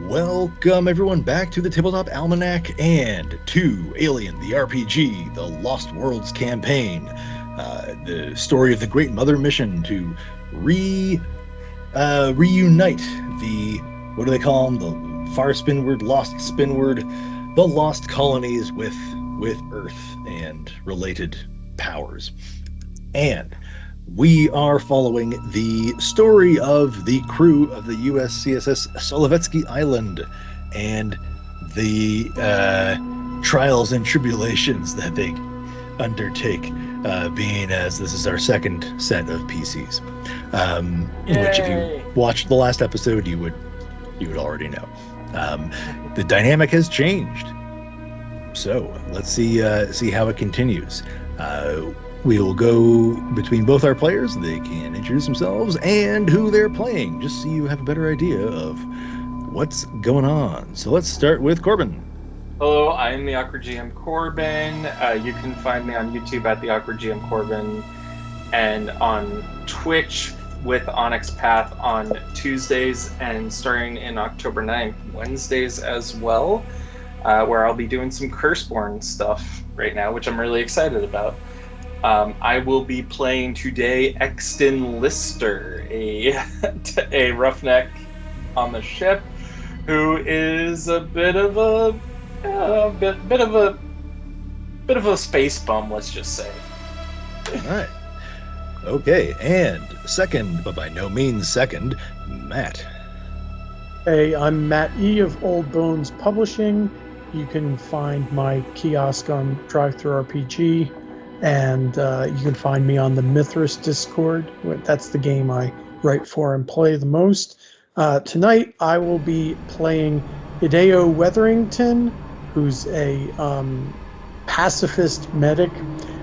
Welcome everyone back to the Tabletop Almanac and to Alien the RPG, the Lost Worlds campaign, the story of the Great Mother mission to reunite the, what do they call them, the far spinward, lost spinward, the lost colonies with Earth and related powers. And we are following the story of the crew of the USCSS Solovetsky Island and the trials and tribulations that they undertake, being as this is our second set of PCs, which if you watched the last episode, you would already know. The dynamic has changed, so let's see how it continues. We will go between both our players. They can introduce themselves and who they're playing, just so you have a better idea of what's going on. So let's start with Corbin. Hello, I'm the Awkward GM Corbin. You can find me on YouTube at the Awkward GM Corbin and on Twitch with Onyx Path on Tuesdays and starting in October 9th, Wednesdays as well, where I'll be doing some Curseborn stuff right now, which I'm really excited about. I will be playing today Exton Lister, a roughneck on the ship, who is a bit of a space bum, let's just say. All right. Okay, and second, but by no means second, Matt. Hey, I'm Matt E. of Old Bones Publishing. You can find my kiosk on DriveThruRPG. And you can find me on the Mithras Discord. That's the game I write for and play the most. Tonight I will be playing Hideo Wetherington, who's a pacifist medic,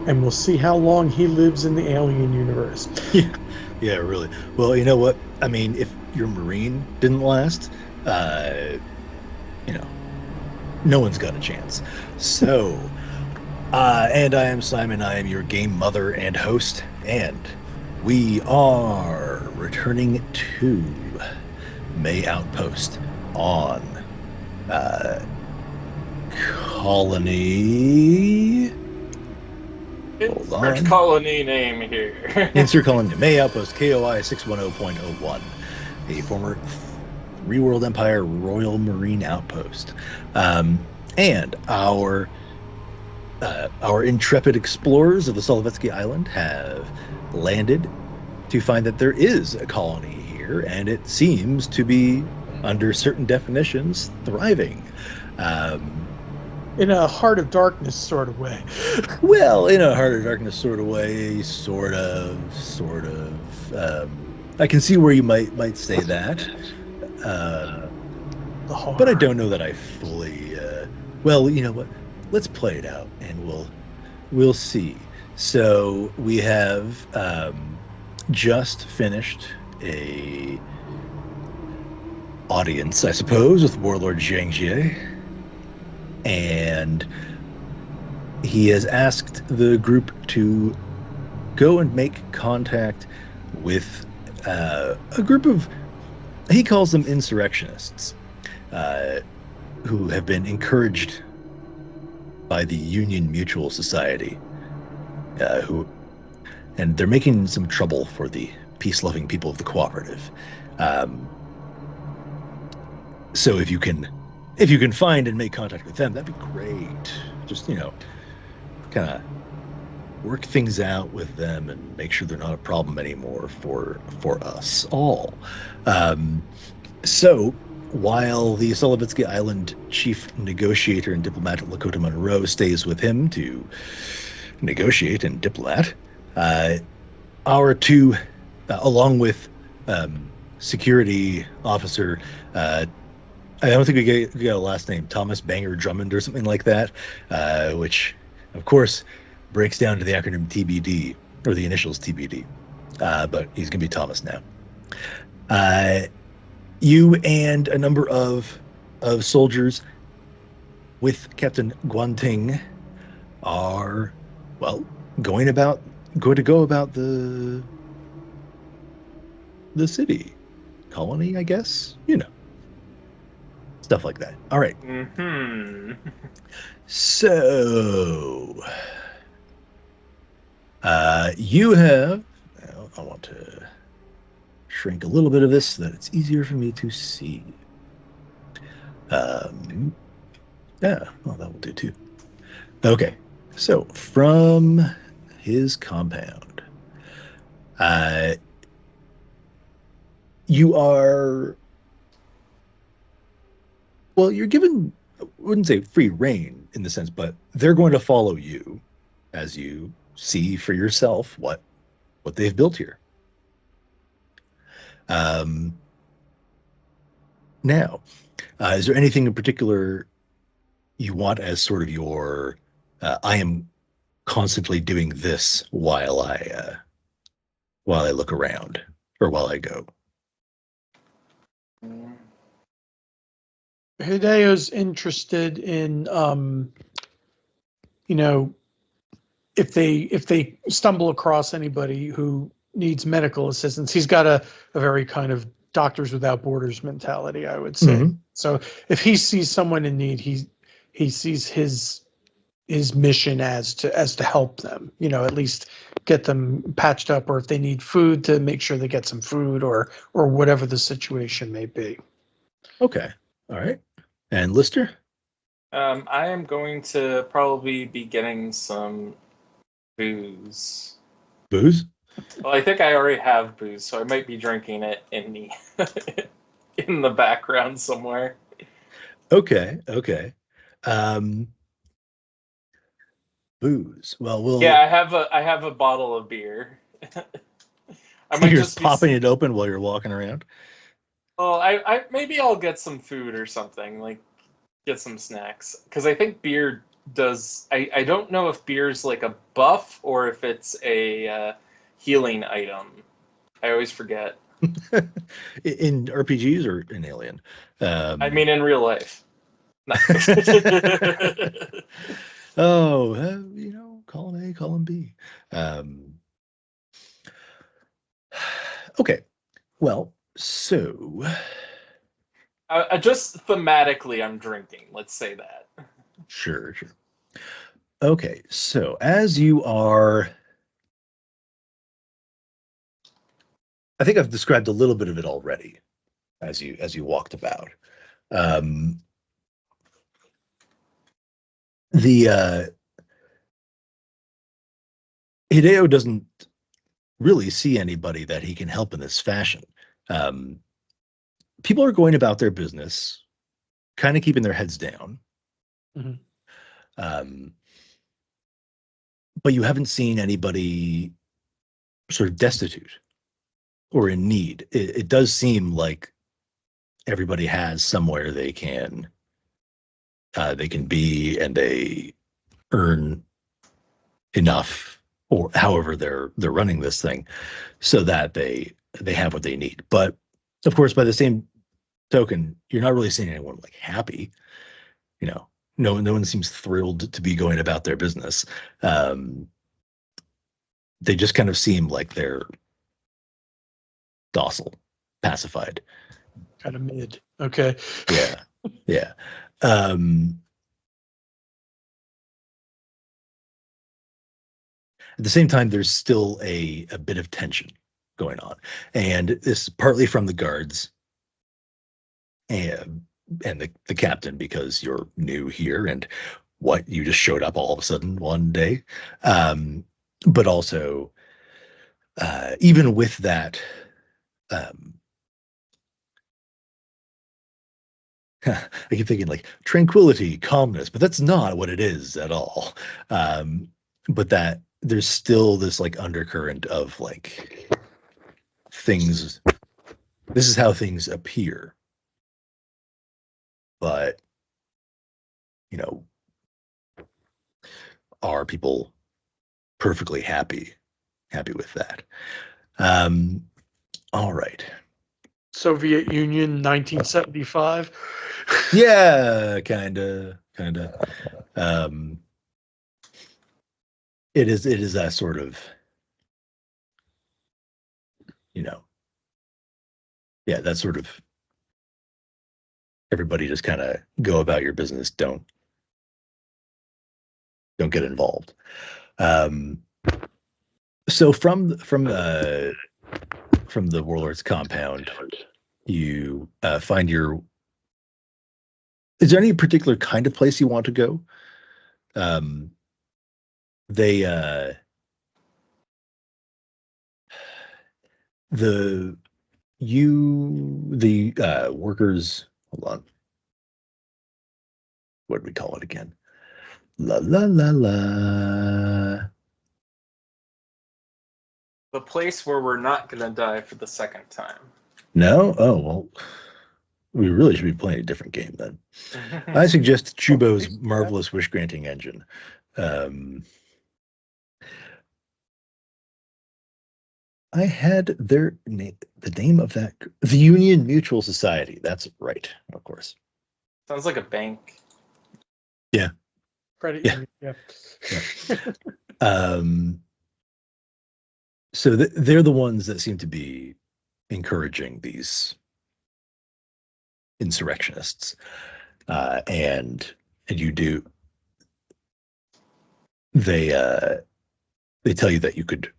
and we'll see how long he lives in the alien universe. Yeah, really. Well, you know what? I mean, if your Marine didn't last, no one's got a chance. So... and I am Simon. I am your game mother and host, and we are returning to May Outpost on Colony. Insert colony name here. Insert colony May Outpost KOI 610.01, a former Three World Empire Royal Marine outpost, and our intrepid explorers of the Solovetsky Island have landed to find that there is a colony here, and it seems to be, under certain definitions, thriving. In a Heart of Darkness sort of way. Well, in a Heart of Darkness sort of way, sort of. I can see where you might say that. But I don't know that I fully... well, you know what? Let's play it out, and we'll see. So we have just finished a audience, I suppose, with Warlord Zhang Jie, and he has asked the group to go and make contact with a group of, he calls them insurrectionists, who have been encouraged by the Union Mutual Society, and they're making some trouble for the peace-loving people of the cooperative. So if you can find and make contact with them, that'd be great. Just, kind of work things out with them and make sure they're not a problem anymore for us all. So while the Solovetsky Island chief negotiator and diplomat Lakota Monroe stays with him to negotiate and diplomat, our two, along with security officer, I don't think we got a last name, Thomas Banger Drummond or something like that, which, of course, breaks down to the acronym TBD, or the initials TBD, but he's going to be Thomas now. You and a number of soldiers with Captain Guanting are, well, going to go about the city colony, I guess. stuff like that. All right. Mm-hmm. So, you have. Now, I want to shrink a little bit of this so that it's easier for me to see. Yeah, well, that will do too. Okay, so from his compound, uh, you are, well, you're given, I wouldn't say free reign in the sense, but they're going to follow you as you see for yourself what they've built here. Um, Now, is there anything in particular you want as sort of your, I am constantly doing this while I look around or while I go? Hideo's interested in, you know, if they stumble across anybody who needs medical assistance, he's got a very kind of Doctors Without Borders mentality, I would say. Mhm. So if he sees someone in need, he sees his mission as to help them, at least get them patched up, or if they need food, to make sure they get some food, or whatever the situation may be. Okay. All right. And Lister? I am going to probably be getting some booze. Booze? Well, I think I already have booze, so I might be drinking it in the in the background somewhere. Okay. Okay. Um, Booze. Well, Yeah, I have a bottle of beer. I might you're just just be. popping it open while you're walking around. Well, I maybe I'll get some food or something, like get some snacks, because I think beer does. I don't know if beer's like a buff or if it's a healing item. I always forget. In RPGs or in Alien? I mean, in real life. No. Oh, column A, column B. Okay. Well, so Just thematically, I'm drinking. Let's say that. sure, sure. Okay, so as you are, I think I've described a little bit of it already as you walked about. Um, the Hideo doesn't really see anybody that he can help in this fashion. Um, People are going about their business, kind of keeping their heads down. Mhm. Um, but you haven't seen anybody sort of destitute or in need. It does seem like everybody has somewhere they can be, and they earn enough, or however they're running this thing, so that they have what they need. But of course, by the same token, you're not really seeing anyone like happy. You know, no one seems thrilled to be going about their business. Um, they just kind of seem like they're docile, pacified. Kind of mid. Okay. Yeah, yeah. Um, at the same time, there's still a bit of tension going on, and this is partly from the guards and the captain, because you're new here and what you just showed up all of a sudden one day. Um, but also, even with that, um, I keep thinking like tranquility, calmness, but that's not what it is at all. Um, but that there's still this like undercurrent of like things. This is how things appear, but you know, are people perfectly happy with that? Um, all right. Soviet Union, 1975. Yeah, kind of. Um, it is that sort of, you know, yeah, that sort of everybody just kind of go about your business. Don't get involved. So from the warlord's compound, you find your. Is there any particular kind of place you want to go? They the workers. Hold on. What do we call it again? La la la la. The place where we're not gonna die for the second time. No? Oh, well, we really should be playing a different game then. I suggest Chubo's Marvelous Wish Granting Engine. I had the name of that, the Union Mutual Society. That's right, of course. Sounds like a bank. Yeah. Credit union, yeah. So they're the ones that seem to be encouraging these insurrectionists, and you do. They tell you that you could,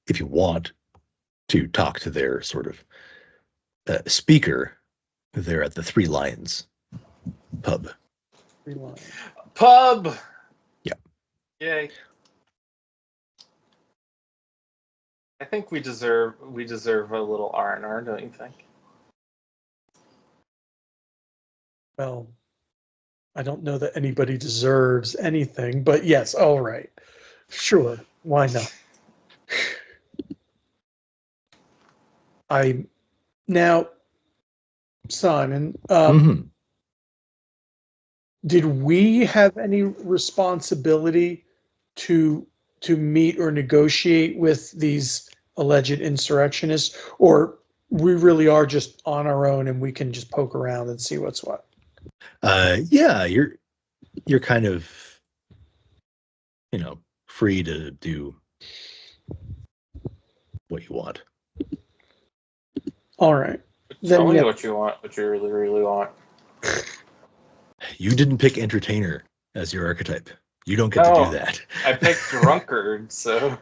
if you want, to talk to their sort of speaker. They're at the Three Lions pub. Pub. Yeah. Yay. I think we deserve a little R&R, don't you think? Well, I don't know that anybody deserves anything, but yes, all right. Sure, why not? Now, Simon, did we have any responsibility to meet or negotiate with these alleged insurrectionists, or we really are just on our own and we can just poke around and see what's what? Yeah, you're kind of, free to do what you want. All right. Tell me what you want, what you really, really want. You didn't pick entertainer as your archetype. You don't get to do that. I picked drunkard, so.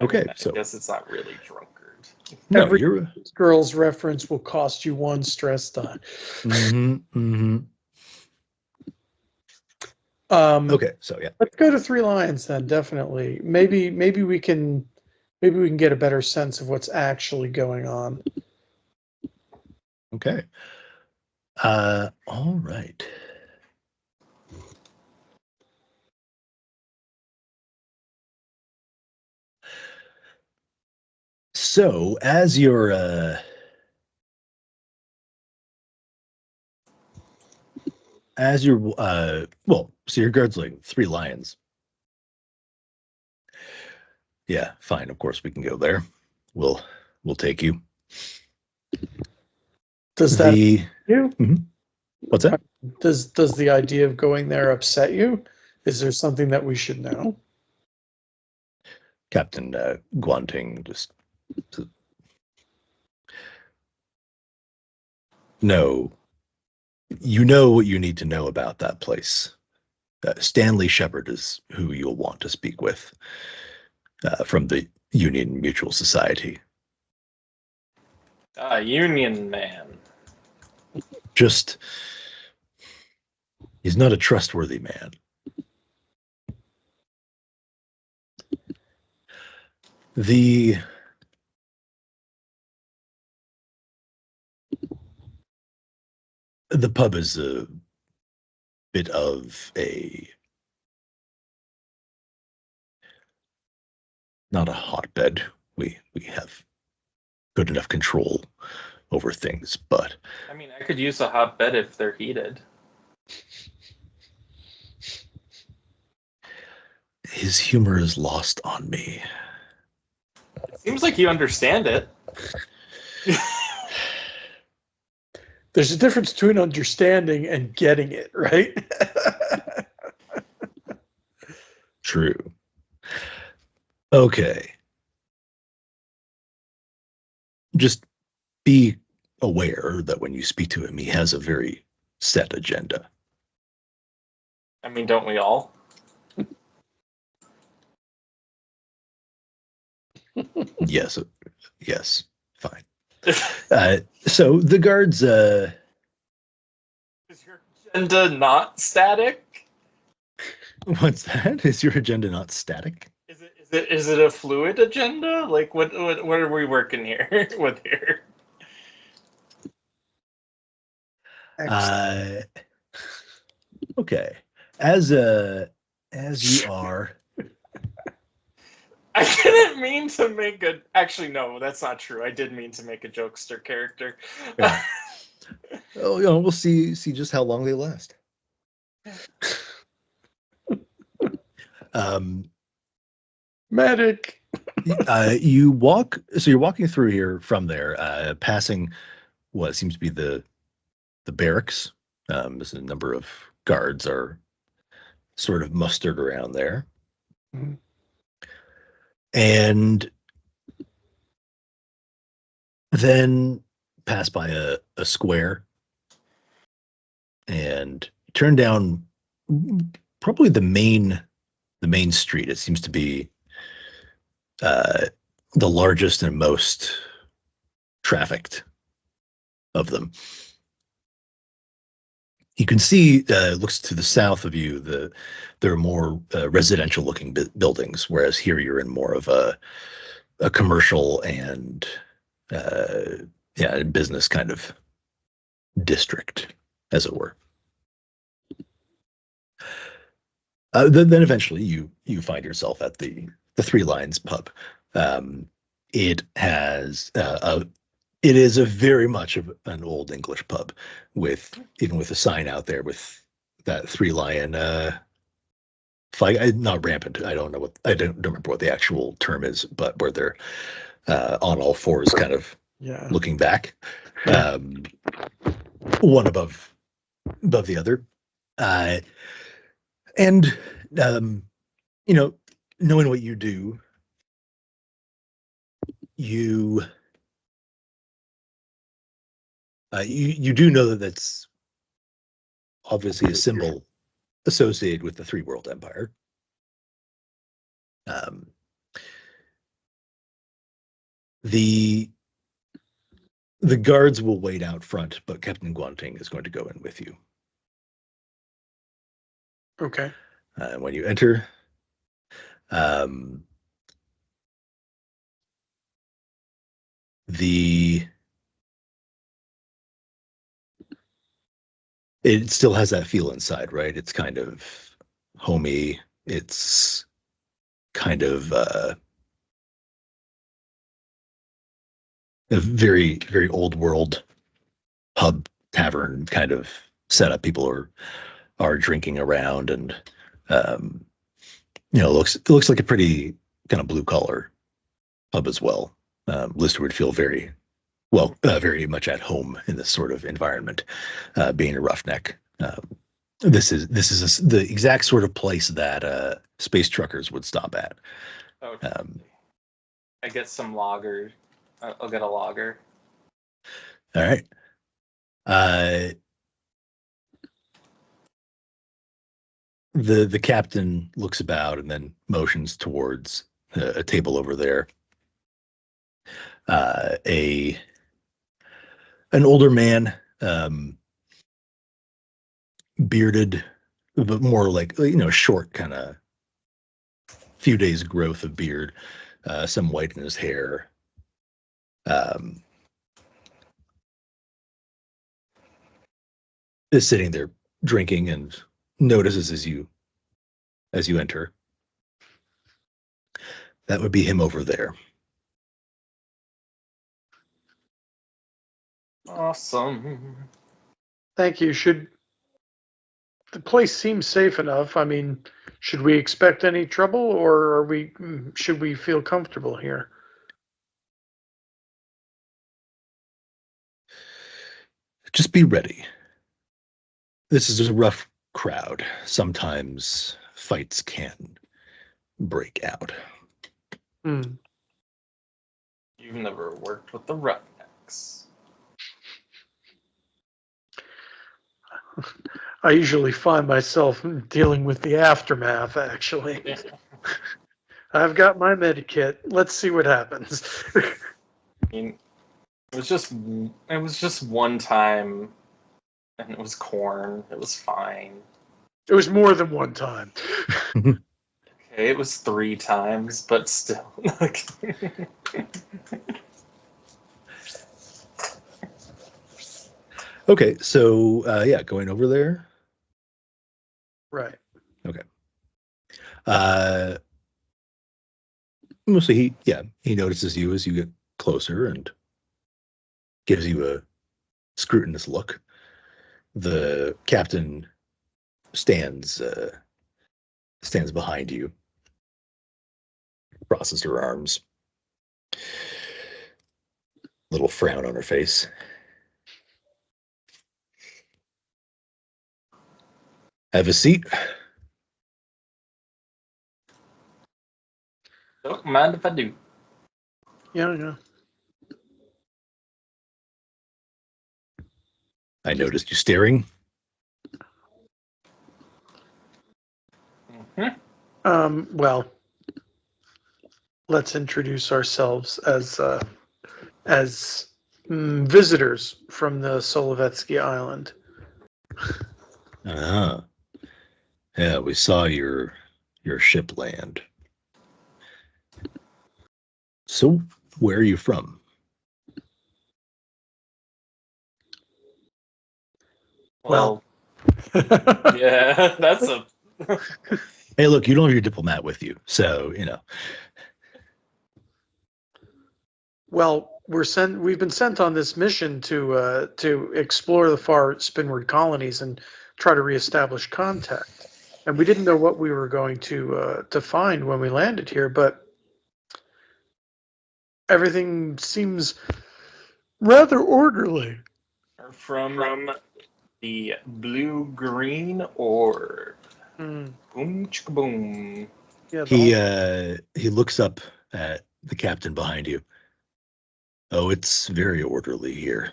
Okay, I guess it's not really drunkard. No, every girl's reference will cost you 1 stress die. Okay, so yeah. Let's go to Three Lions then. Definitely. Maybe we can get a better sense of what's actually going on. Okay. All right. So as you're so your guard's like Three Lions. Yeah, fine. Of course we can go there. We'll take you. Does that you? Mm-hmm. What's that? Does the idea of going there upset you? Is there something that we should know? Captain Guanting just. No. You know what you need to know about that place. Stanley Shepard is who you'll want to speak with from the Union Mutual Society. Union man. Just, he's not a trustworthy man. The pub is a bit of not a hotbed. We have good enough control over things, but I mean, I could use a hotbed if they're heated. His humor is lost on me. It seems like you understand it. There's a difference between understanding and getting it, right? True. Okay. just be aware that when you speak to him, he has a very set agenda. I mean, don't we all? Yes, yes, fine. So the guards. Is your agenda not static? What's that? Is your agenda not static? Is it a fluid agenda? Like what are we working here with here? Okay. As you are. I didn't mean to make a. Actually, no, that's not true. I did mean to make a jokester character. Yeah. Oh, we'll see just how long they last. Medic. You're walking through here from there, passing what seems to be the barracks. There's a number of guards are sort of mustered around there. Mm-hmm. And then pass by a square and turn down probably the main street. It seems to be the largest and most trafficked of them. You can see, looks to the south of you, there are more residential looking buildings, whereas here you're in more of a commercial and business kind of district, as it were. Then eventually you find yourself at the Three Lions pub. It has it is a very much of an old English pub, even with a sign out there with that three lion flag. Not rampant. I don't remember what the actual term is, but where they're on all fours, kind of looking back, one above the other, and knowing what you do, you do know that that's obviously a symbol associated with the Three World Empire. The guards will wait out front, but Captain Guanting is going to go in with you. Okay. When you enter, it still has that feel inside, right? It's kind of homey. It's kind of a very, very old world pub tavern kind of setup. People are drinking around, and it looks like a pretty kind of blue collar pub as well. Lister would feel very much at home in this sort of environment, being a roughneck. This is the exact sort of place that space truckers would stop at. Oh, I get some lager. I'll get a lager. All right. The captain looks about and then motions towards a table over there. An older man, bearded, but more like short, kind of few days growth of beard, some white in his hair. Is sitting there drinking and notices as you enter. That would be him over there. Awesome. Thank you. The place seems safe enough. I mean, should we expect any trouble, or should we feel comfortable here? Just be ready. This is a rough crowd. Sometimes fights can break out. Hmm. You've never worked with the Roughnecks. I usually find myself dealing with the aftermath, actually. Yeah. I've got my medikit. Let's see what happens. I mean, it was just one time, and it was corn. It was fine. It was more than one time. Okay, it was 3 times, but still. Okay, so yeah, going over there. Right. Okay. Mostly he notices you as you get closer and gives you a scrutinous look. The captain stands behind you, crosses her arms, little frown on her face. Have a seat. Don't mind if I do. Yeah. I noticed you staring. Well, let's introduce ourselves as visitors from the Solovetsky Island. Ah, yeah, we saw your ship land. So, where are you from? Well, yeah, that's a. Hey, look, you don't have your diplomat with you, so Well, we've been sent on this mission to explore the far spinward colonies and try to reestablish contact. And we didn't know what we were going to find when we landed here, but everything seems rather orderly. From the blue-green orb. Mm, Boom, chicka boom. yeah, he looks up at the captain behind you. Oh, it's very orderly here.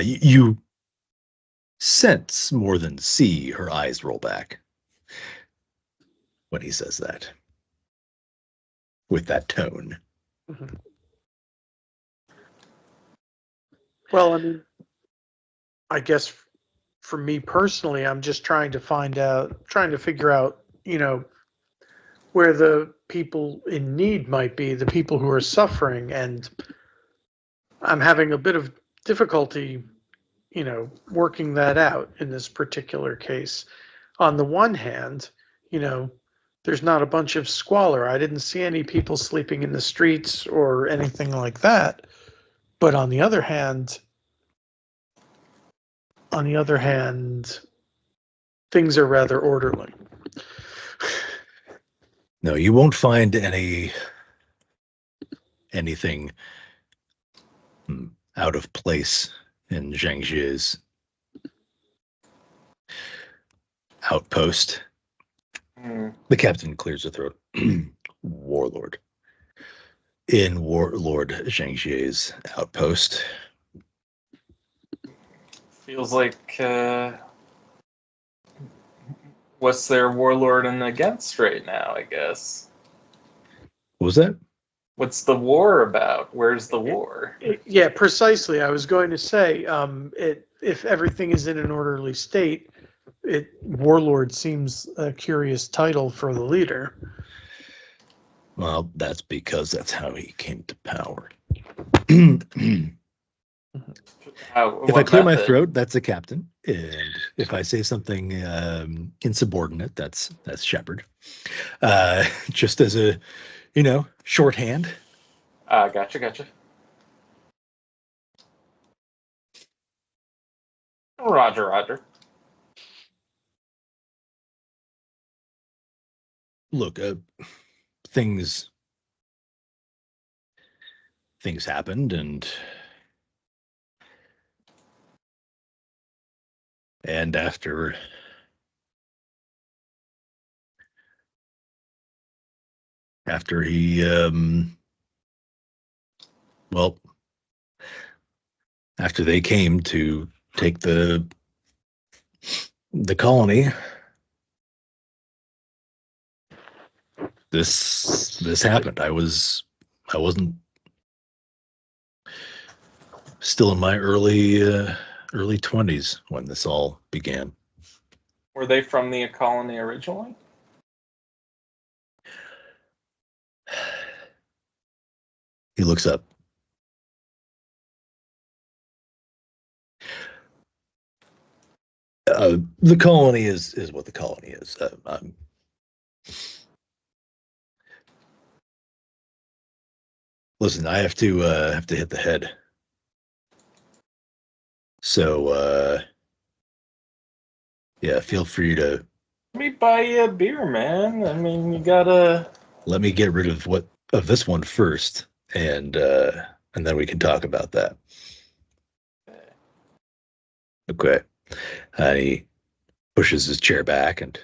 You sense more than see her eyes roll back when he says that, with that tone. mhm. Well, I mean, I guess for me personally, I'm just trying to figure out, where the people in need might be, the people who are suffering, and I'm having a bit of difficulty, working that out in this particular case. On the one hand, you know, there's not a bunch of squalor. I didn't see any people sleeping in the streets or anything like that. But on the other hand, things are rather orderly. No, you won't find anything out of place in Zhangji's outpost. The captain clears her throat. Warlord. In Warlord Zhangji's outpost. Feels like what's their warlord and against right now, I guess. What was that? What's the war about? Where's the war? Yeah, precisely. I was going to say, if everything is in an orderly state, warlord seems a curious title for the leader. Well, that's because that's how he came to power. If I clear my throat, that's a captain, and if I say something insubordinate, that's Shepard. Just as a shorthand. Gotcha. Roger. Look, things happened, and after after he, after they came to take the colony, this happened. I wasn't still in my early 20s when this all began. Were they from the colony originally? He looks up. The colony is what the colony is. Listen, I have to hit the head. So yeah, feel free to. Let me buy you a beer, man. I mean, you gotta. Let me get rid of this one first, and then we can talk about that. Okay. He pushes his chair back, and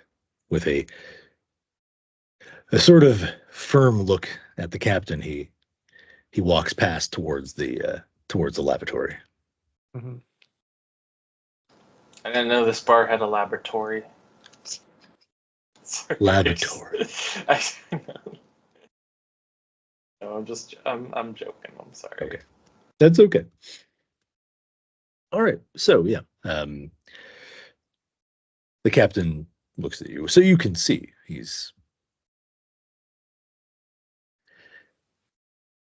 with a sort of firm look at the captain, he walks past towards the laboratory. Mm-hmm. I didn't know this bar had a laboratory. Sorry. Laboratory. I know. No, I'm joking. I'm sorry. Okay, that's okay. All right. So yeah, the captain looks at you, so you can see he's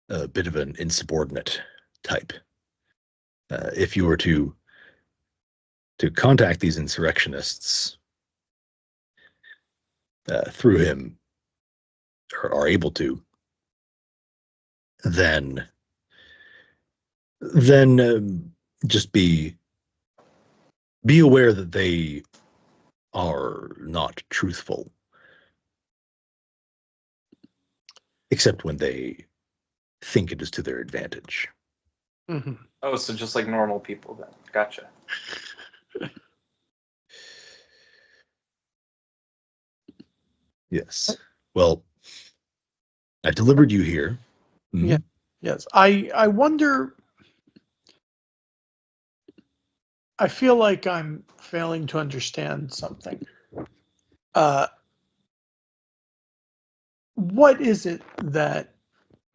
a bit of an insubordinate type. If you were to contact these insurrectionists through him, or are able to, then just be aware that they are not truthful, except when they think it is to their advantage. Mm-hmm. Oh, so just like normal people then. Gotcha. Yes. Well, I delivered you here. Mm-hmm. Yeah. Yes. I wonder. I feel like I'm failing to understand something. What is it that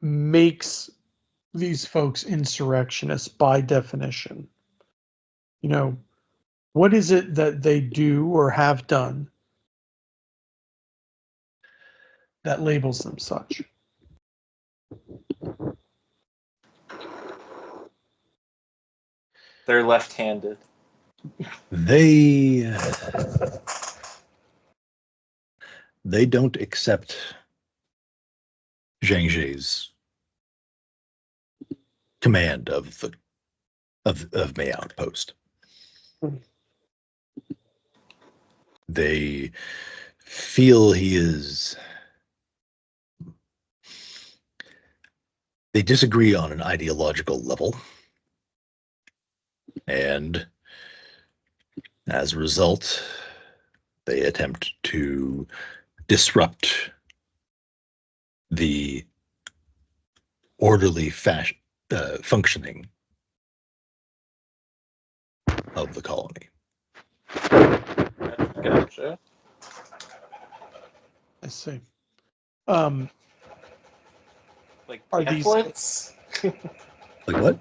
makes these folks insurrectionists by definition? You know, what is it that they do or have done that labels them such? They're left-handed. They don't accept Zhang Zhe's command of May Outpost. They feel they disagree on an ideological level, and as a result, they attempt to disrupt the orderly functioning of the colony. Gotcha. I see. Like Are pamphlets? Like what?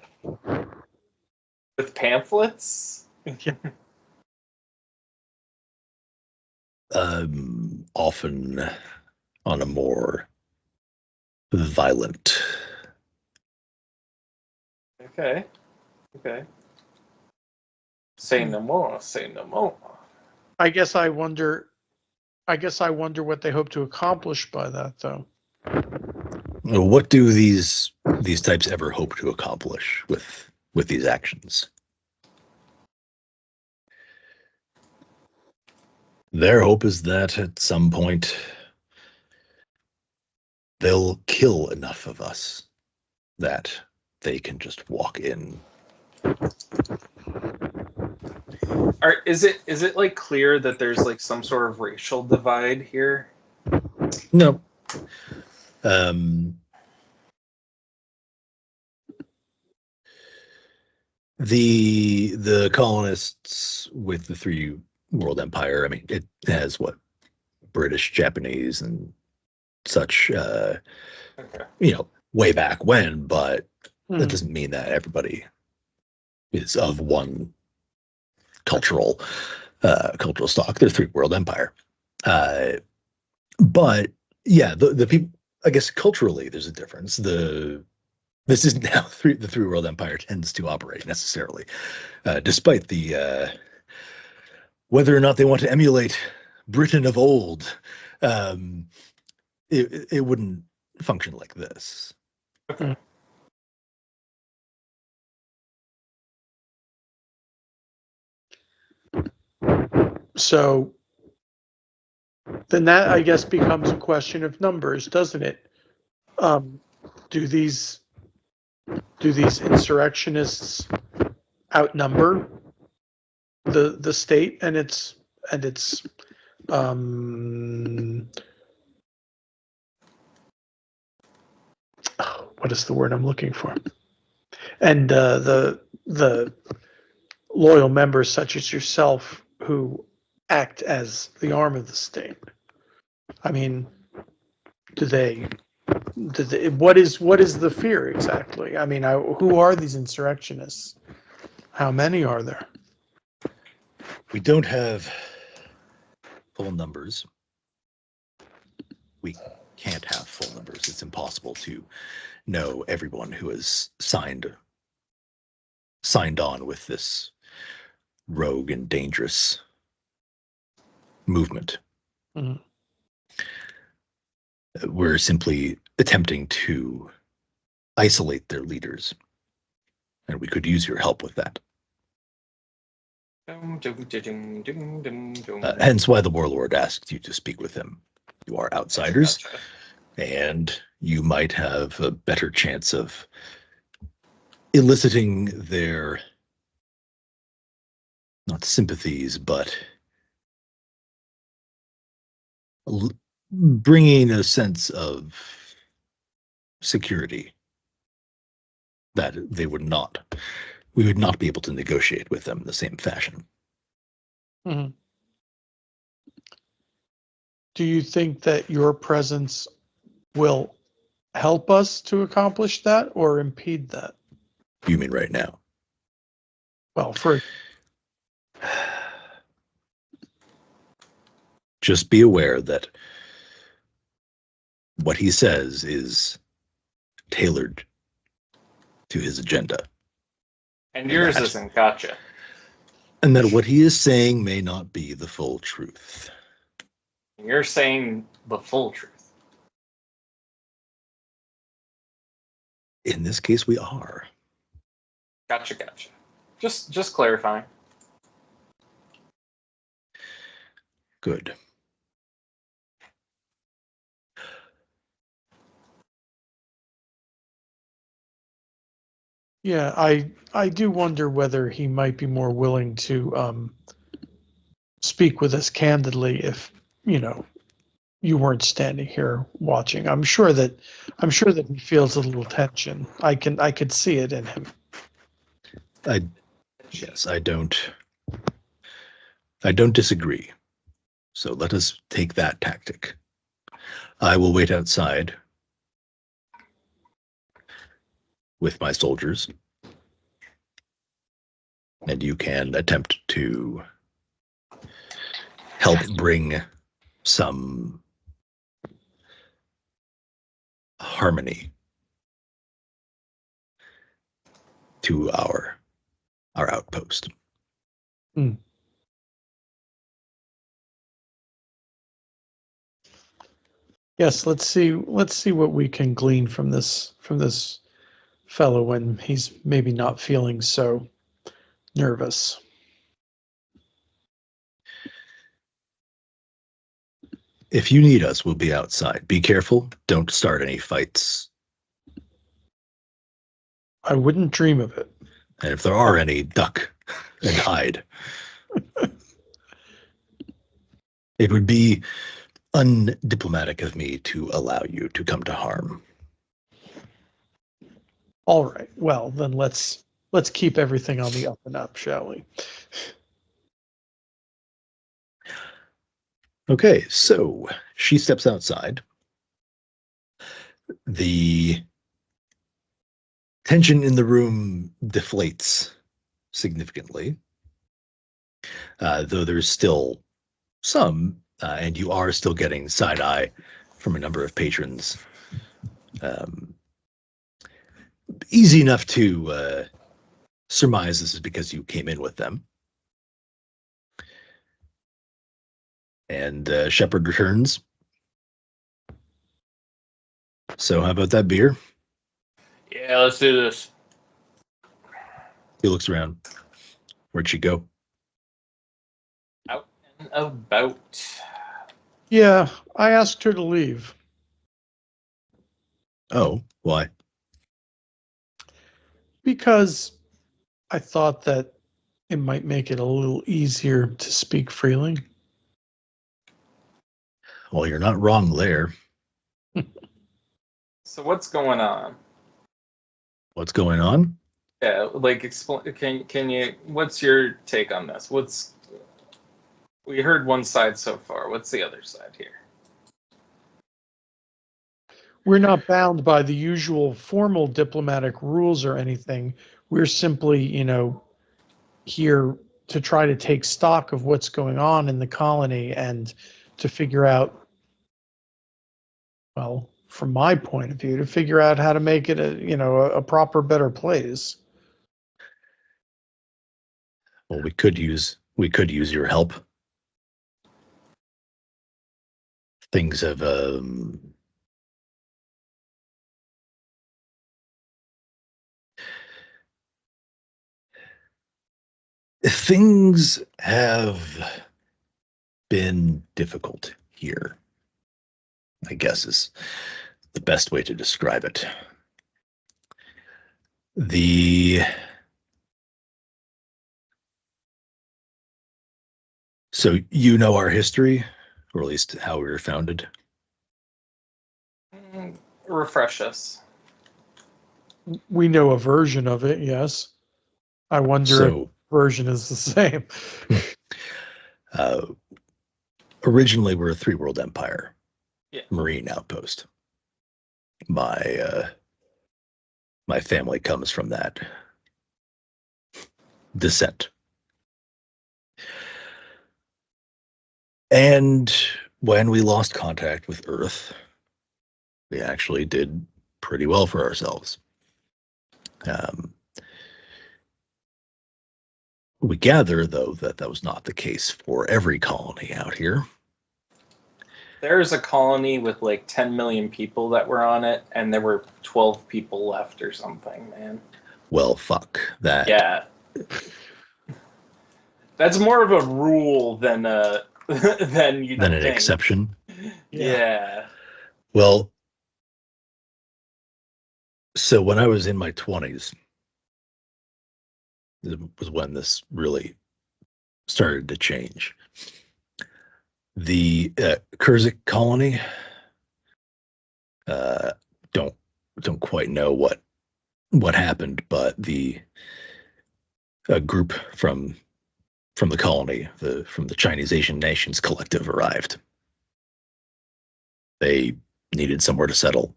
With pamphlets? Yeah. Often on a more violent. Okay. Say no more. Say no more. I guess I wonder what they hope to accomplish by that, though. What do these types ever hope to accomplish with these actions? Their hope is that at some point they'll kill enough of us that they can just walk in. Is it like clear that there's like some sort of racial divide here? No. The colonists with the Three World Empire, I mean, it has what? British, Japanese, and such, Okay. Way back when, but that Hmm. doesn't mean that everybody is of one cultural stock. They're Three World Empire. But yeah, the people, I guess culturally there's a difference. This isn't how the Three World Empire tends to operate necessarily, despite the whether or not they want to emulate Britain of old. It wouldn't function like this. Okay. So then that, I guess, becomes a question of numbers, doesn't it? Do these insurrectionists outnumber the state and its what is the word I'm looking for? And the loyal members such as yourself who act as the arm of the state. I mean, do they? What is the fear exactly? I mean, who are these insurrectionists? How many are there? We don't have full numbers. We can't have full numbers. It's impossible to know everyone who has signed on with this rogue and dangerous movement. Mhm. We're simply attempting to isolate their leaders, and we could use your help with that. Hence why the warlord asked you to speak with him. You are outsiders, Gotcha. and you might have a better chance of eliciting their, not sympathies, but bringing a sense of security that we would not be able to negotiate with them in the same fashion. Mm-hmm. Do you think that your presence will help us to accomplish that or impede that? You mean right now? Well, just be aware that what he says is tailored to his agenda. And yours isn't. Gotcha. And that what he is saying may not be the full truth. You're saying the full truth. In this case, we are. Gotcha. Just clarifying. Good. yeah, I do wonder whether he might be more willing to speak with us candidly if you weren't standing here watching. I'm sure that he feels a little tension. I could see it in him. Yes, I don't disagree. So let us take that tactic. I will wait outside with my soldiers, and you can attempt to help bring some harmony to our outpost. Yes, let's see what we can glean from this fellow when he's maybe not feeling so nervous. If you need us, we'll be outside. Be careful. Don't start any fights. I wouldn't dream of it. And if there are any, duck and hide. It would be undiplomatic of me to allow you to come to harm. All right. Well, then let's keep everything on the up and up, shall we? Okay, so she steps outside. The tension in the room deflates significantly, though there's still some, and you are still getting side eye from a number of patrons. Easy enough to surmise this is because you came in with them. And Shepard returns. So how about that beer? Yeah, let's do this. He looks around. Where'd she go? Out and about. Yeah, I asked her to leave. Oh, why? Because I thought that it might make it a little easier to speak freely. Well, you're not wrong there. So what's going on? What's going on? Yeah, like explain. Can you? What's your take on this? We heard one side so far. What's the other side here? We're not bound by the usual formal diplomatic rules or anything. We're simply, here to try to take stock of what's going on in the colony and to figure out, well, from my point of view, to figure out how to make it a proper, better place. Well, we could use your help. Things have things have been difficult here, I guess is the best way to describe it. So you know our history, or at least how we were founded. Refresh us. We know a version of it, yes. I wonder if the version is the same. Originally, we're a three-world empire. Yeah. Marine outpost. My family comes from that descent. And when we lost contact with Earth, we actually did pretty well for ourselves. We gather, though, that was not the case for every colony out here. There's a colony with like 10 million people that were on it, and there were 12 people left or something, man. Well, fuck that. Yeah. That's more of a rule than than you Than an think. exception. Yeah. Well, so when I was in my 20s, it was when this really started to change. The Kurzik colony, don't quite know what happened, but a group from the colony, from the Chinese Asian Nations Collective arrived. They needed somewhere to settle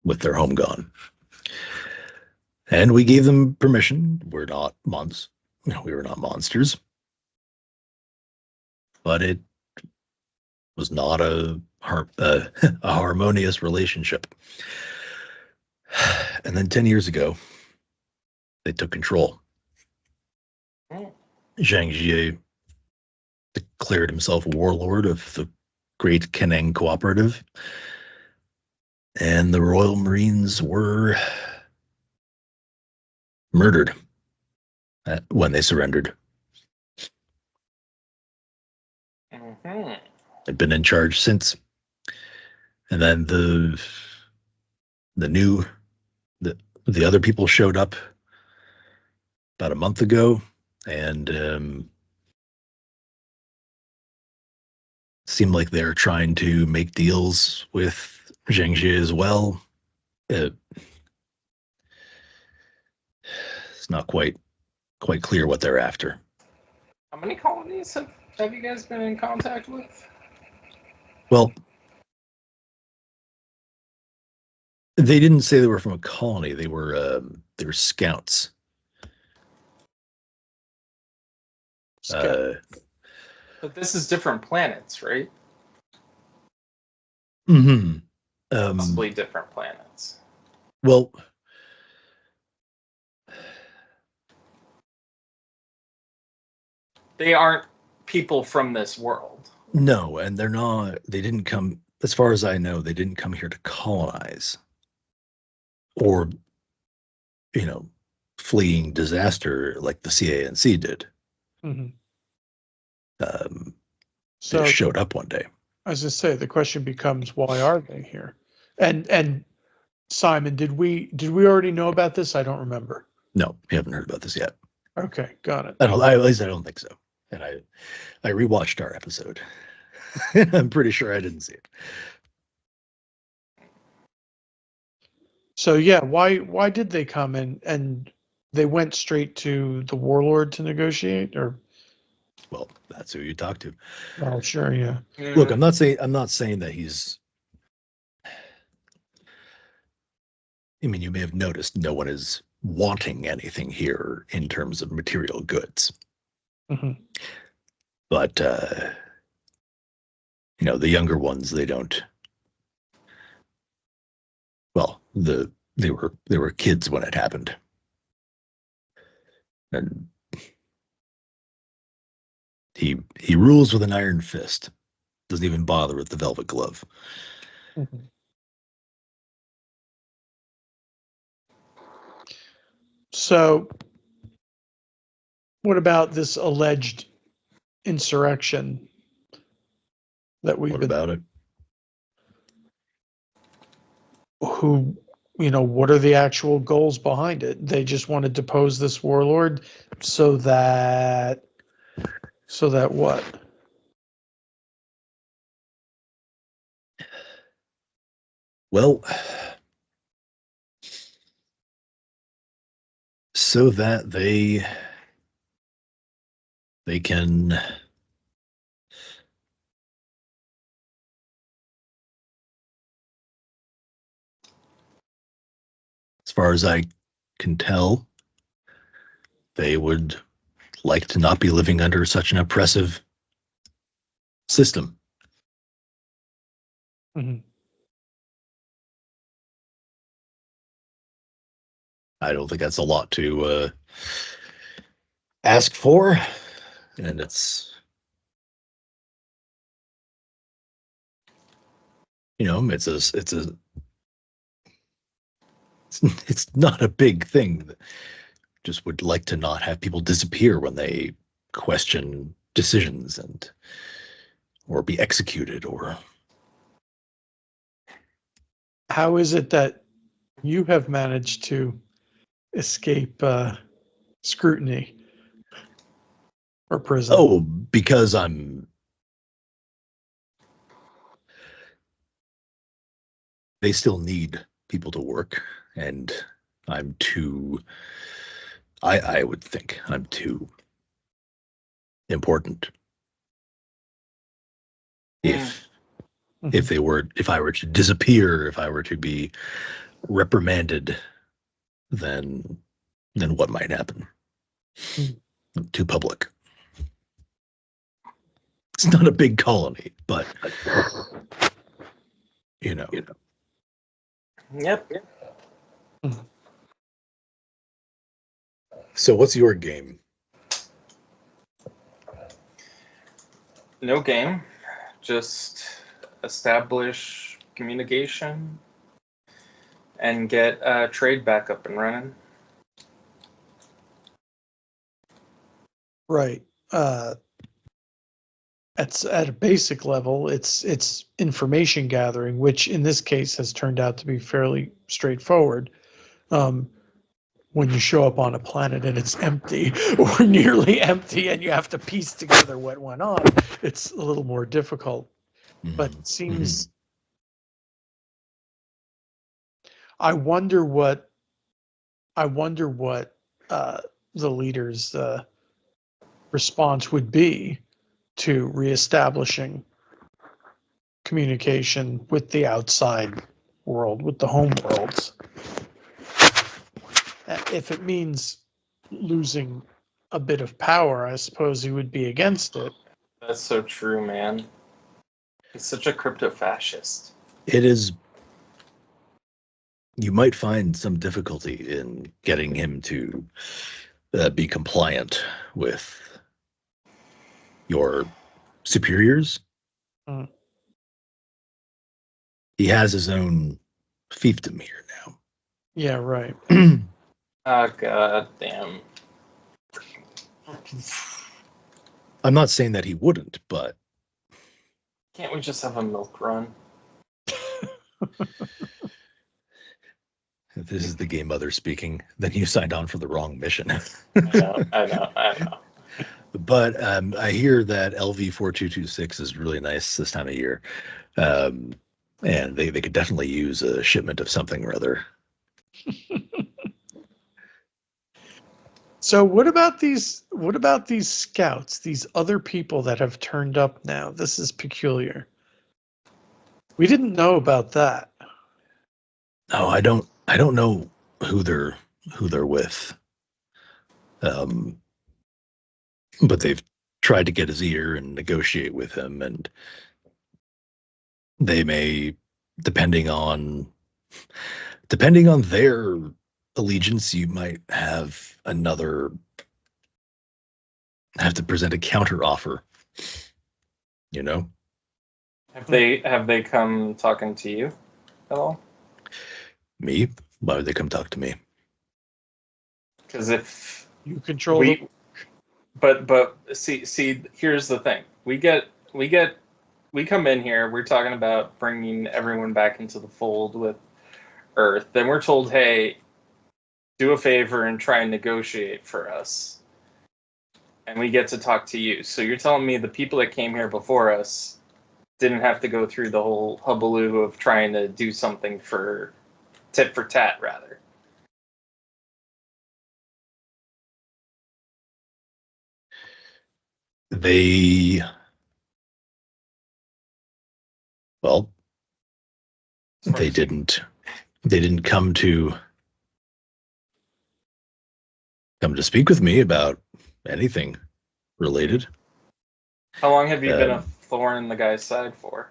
with their home gone. And we gave them permission. We're not we were not monsters. But it was not a harmonious relationship. And then 10 years ago, they took control. Zhang Jie declared himself warlord of the Great Kenang Cooperative, and the Royal Marines were murdered when they surrendered. Mm-hmm. They've been in charge since. And then the other people showed up about a month ago, and seem like they're trying to make deals with Zhengzhi as well. It's not quite clear what they're after. How many colonies have you guys been in contact with? Well, they didn't say they were from a colony. They were scouts. But this is different planets, right? Mm-hmm. Possibly different planets. Well, they aren't people from this world. No, and they're not. They didn't come, as far as I know, they didn't come here to colonize or, fleeing disaster like the CANC did. Mm-hmm. They just showed up one day. As I say, the question becomes, why are they here? And Simon, did we already know about this? I don't remember. No, we haven't heard about this yet. Okay, got it. At least I don't think so. And I rewatched our episode. I'm pretty sure I didn't see it. So yeah, why did they come in and they went straight to the warlord to negotiate? Or well, that's who you talk to. Oh, sure, yeah. Look, I'm not saying that he's. I mean, you may have noticed no one is wanting anything here in terms of material goods. Mm-hmm. But the younger ones, they don't. Well, they were kids when it happened, and he rules with an iron fist. Doesn't even bother with the velvet glove. Mm-hmm. So, what about this alleged insurrection that we've What been? about it? Who, what are the actual goals behind it? They just want to depose this warlord so that what? Well, so that they can as far as I can tell, they would like to not be living under such an oppressive system. Mm-hmm. I don't think that's a lot to ask for, and it's it's not a big thing. Just would like to not have people disappear when they question decisions or be executed or. How is it that you have managed to escape scrutiny or prison? Oh, because they still need people to work, and I'm too. I would think I'm too important. If I were to disappear, if I were to be reprimanded, then what might happen? I'm too public. It's not a big colony, but Yep. So what's your game? No game. Just establish communication and get trade back up and running. Right. At a basic level, it's information gathering, which in this case has turned out to be fairly straightforward. When you show up on a planet and it's empty or nearly empty and you have to piece together what went on, it's a little more difficult. but it seems. I wonder what the leader's response would be to reestablishing communication with the outside world, with the home worlds. If it means losing a bit of power, I suppose he would be against it. That's so true, man. He's such a crypto-fascist. It is. You might find some difficulty in getting him to be compliant with your superiors. Mm. He has his own fiefdom here now. Yeah, right. Oh, god damn. I'm not saying that he wouldn't, but Can't we just have a milk run? if this is the game mother speaking, then you signed on for the wrong mission. I know. But I hear that LV4226 is really nice this time of year. And they could definitely use a shipment of something or other. So what about these scouts, these other people that have turned up now? This is peculiar. We didn't know about that. No, I don't know who they're with. But they've tried to get his ear and negotiate with him, and they may, depending on their allegiance, you might have to present a counter offer. You know? Have they come talking to you at all? Me? Why would they come talk to me? Because if You control them. but see, here's the thing. We come in here, we're talking about bringing everyone back into the fold with Earth. Then we're told, hey, do a favor and try and negotiate for us. And we get to talk to you. So you're telling me the people that came here before us didn't have to go through the whole hullabaloo of trying to do something for tit for tat, rather. They didn't come to speak with me about anything related. How long have you been a thorn in the guy's side for?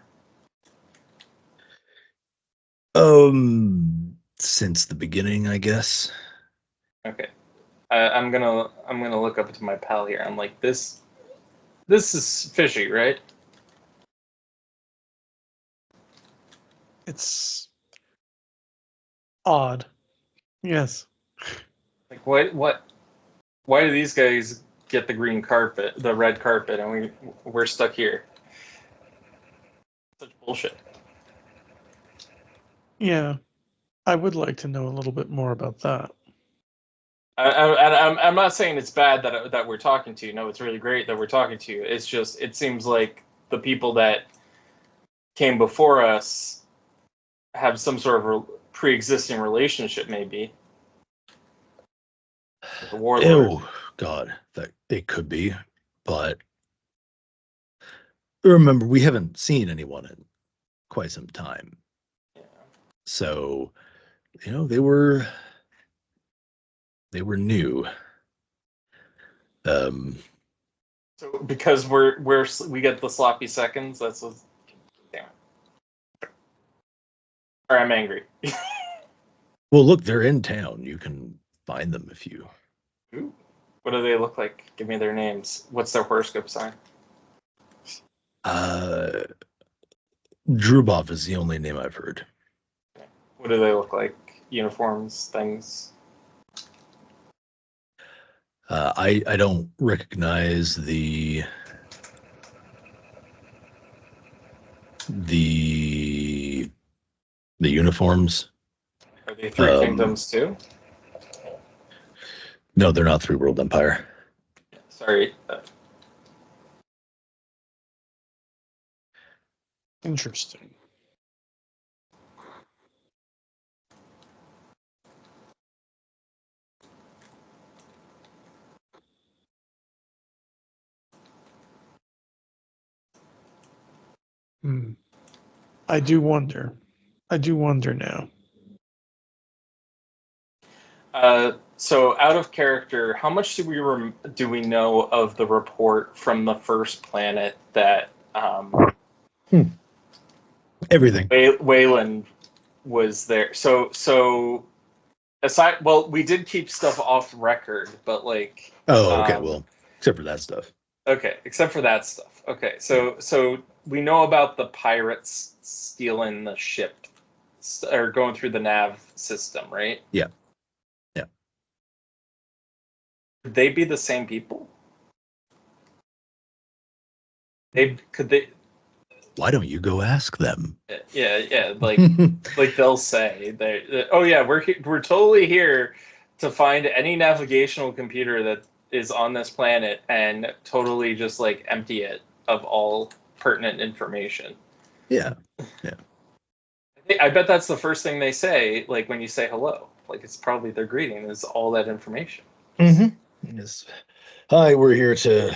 Since the beginning, I guess. Okay. I'm gonna look up to my pal here. I'm like, this is fishy, right? It's odd. Yes. Like, what? Why do these guys get the red carpet, and we're stuck here? Such bullshit. Yeah. I would like to know a little bit more about that. I'm not saying it's bad that we're talking to you. No, it's really great that we're talking to you. It's just, it seems like the people that came before us have some sort of pre-existing relationship, maybe. With the warlord. Oh God, that it could be, but remember, we haven't seen anyone in quite some time. Yeah. So, they were new. So because we get the sloppy seconds, that's what. Damn it. Or I'm angry. Well, look, they're in town. You can find them if you. Ooh. What do they look like? Give me their names. What's their horoscope sign? Drubov is the only name I've heard. What do they look like? Uniforms, things. I don't recognize the uniforms. Are they Three Kingdoms too? No, they're not Three World Empire. Sorry. Interesting. Hmm. I do wonder. I do wonder now. So out of character, how much do we know of the report from the first planet that Everything. Wayland was there? So aside, well, we did keep stuff off record, but like, Oh, okay. Well, except for that stuff. okay, except for that stuff. Okay, so we know about the pirates stealing the ship or going through the nav system, right? Yeah. Could they be the same people? Could they? Why don't you go ask them? Yeah, like they'll say oh yeah, we're totally here to find any navigational computer that is on this planet and totally just like empty it of all pertinent information. Yeah. I bet that's the first thing they say, like when you say hello. Like it's probably their greeting is all that information. Yes. Hi, we're here to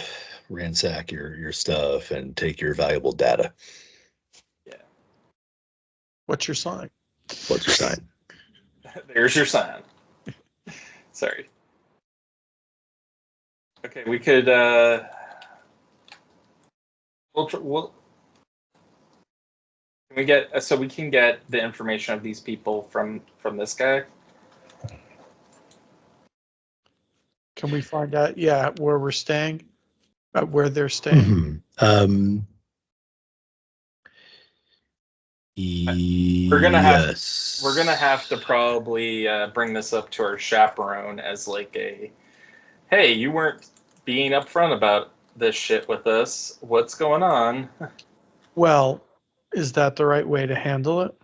ransack your stuff and take your valuable data. Yeah. What's your sign? What's your sign? There's your sign. Sorry. Okay, we could we'll can we get so we can get the information of these people from this guy? Can we find out? Yeah, where we're staying, where they're staying. We're gonna Yes. have to probably bring this up to our chaperone as like a, hey, you weren't being upfront about this shit with us. What's going on? Well, is that the right way to handle it?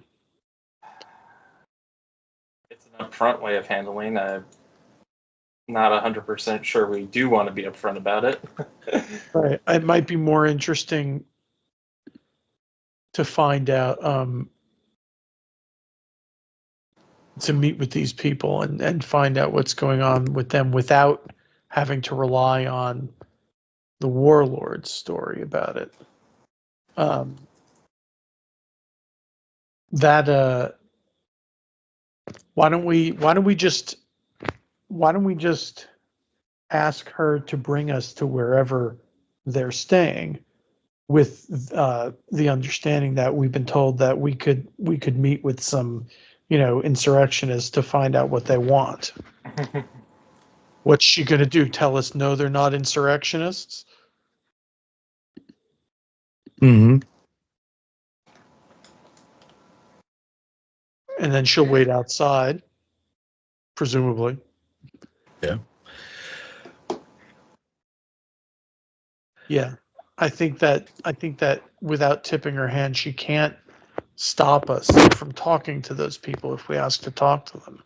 It's an upfront way of handling. I'm not 100% sure we do want to be upfront about it. Right. It might be more interesting to find out, to meet with these people and find out what's going on with them without having to rely on the warlord's story about it. Why don't we just ask her to bring us to wherever they're staying, with the understanding that we've been told that we could meet with some, insurrectionists to find out what they want. What's she going to do? Tell us no, they're not insurrectionists? Mm-hmm. And then she'll wait outside, presumably. Yeah. Yeah. I think that without tipping her hand, she can't stop us from talking to those people if we ask to talk to them.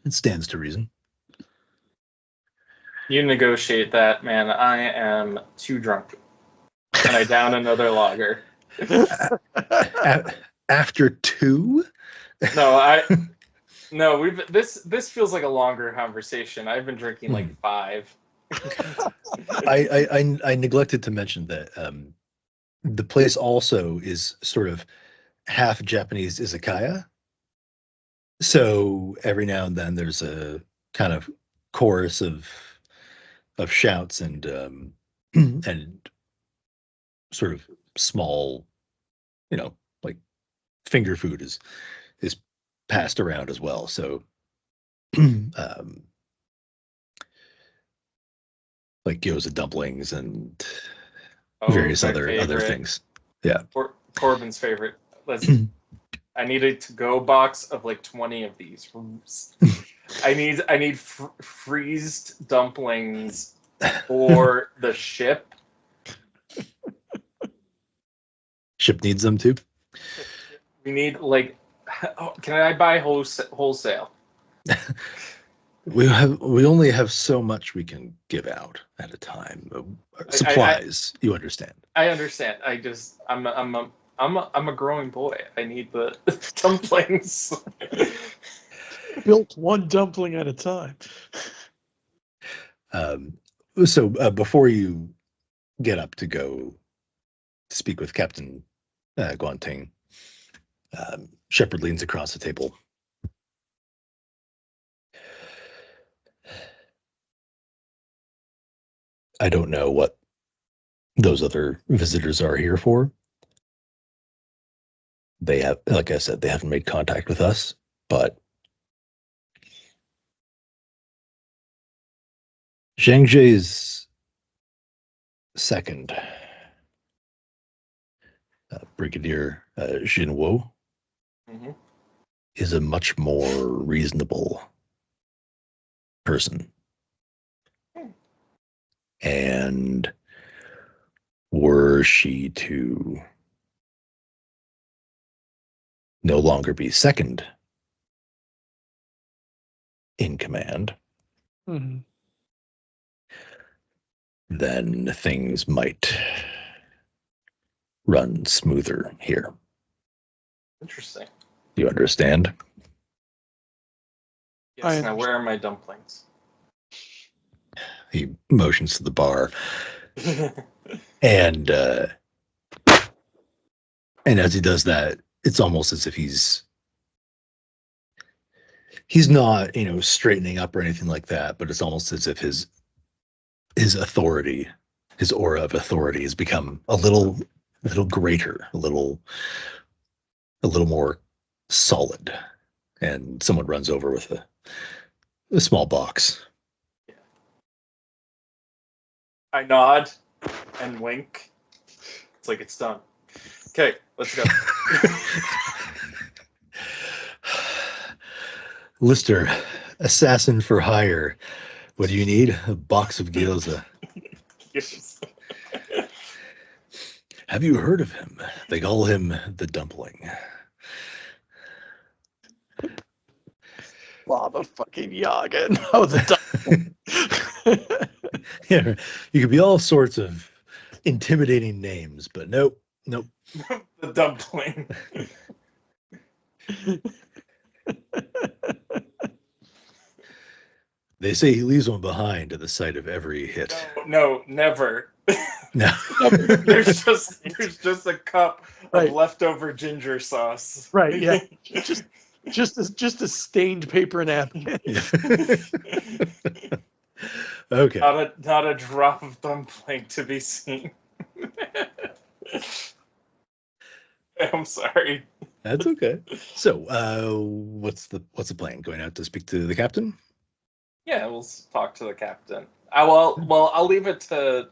It stands to reason. You negotiate that, man. I am too drunk. And I down another lager. After two? No, this feels like a longer conversation. I've been drinking like 5. I neglected to mention that the place also is sort of half Japanese izakaya. So every now and then there's a kind of chorus of shouts and and sort of small, like finger food is passed around as well. So like gyoza dumplings and various other things. Yeah. Corbin's favorite. I need a to-go box of like 20 of these. I need freezed dumplings for the ship. Ship needs them too. We need like, can I buy wholesale? We only have so much we can give out at a time. Supplies, you understand. I understand. I'm a growing boy. I need the dumplings. Built one dumpling at a time. So before you get up to go speak with Captain Guanting, Shepard leans across the table. I don't know what those other visitors are here for. They have, like I said, they haven't made contact with us, but Zhang Jie's second, Brigadier Jinwo, Mm-hmm. is a much more reasonable person. And were she to no longer be second in command, Mm-hmm. then things might run smoother here. Interesting. You understand? Yes. Now, where are my dumplings? He motions to the bar, and as he does that, it's almost as if he's not, straightening up or anything like that, but it's almost as if his authority, his aura of authority, has become a little greater, a little more solid. And someone runs over with a small box. I nod and wink. It's like it's done. Okay, let's go. Lister, assassin for hire. What do you need? A box of gyoza. Yes. Have you heard of him? They call him the Dumpling. Lava fucking Yaga. Oh, the dumpling. Yeah, you could be all sorts of intimidating names, but nope. The dumpling. They say he leaves one behind at the site of every hit. No, never. No. There's just a cup of leftover ginger sauce. Right, yeah. just a stained paper napkin. Yeah. Okay. Not a drop of dumpling to be seen. I'm sorry. That's okay. So, what's the plan? Going out to speak to the captain? Yeah, we'll talk to the captain. I'll leave it to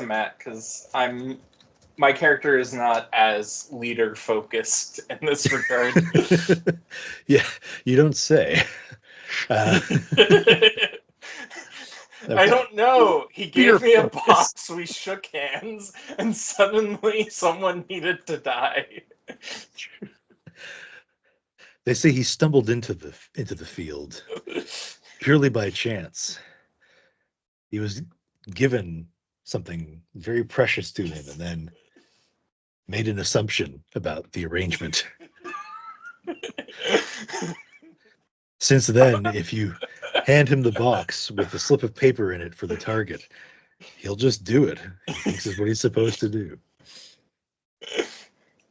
Matt, because my character is not as leader focused in this regard. Yeah, you don't say. Okay. I don't know. He gave me a box, we shook hands, and suddenly someone needed to die. They say he stumbled into the field purely by chance. He was given something very precious to him and then made an assumption about the arrangement. Since then, if you hand him the box with the slip of paper in it for the target, he'll just do it. He thinks it's what he's supposed to do.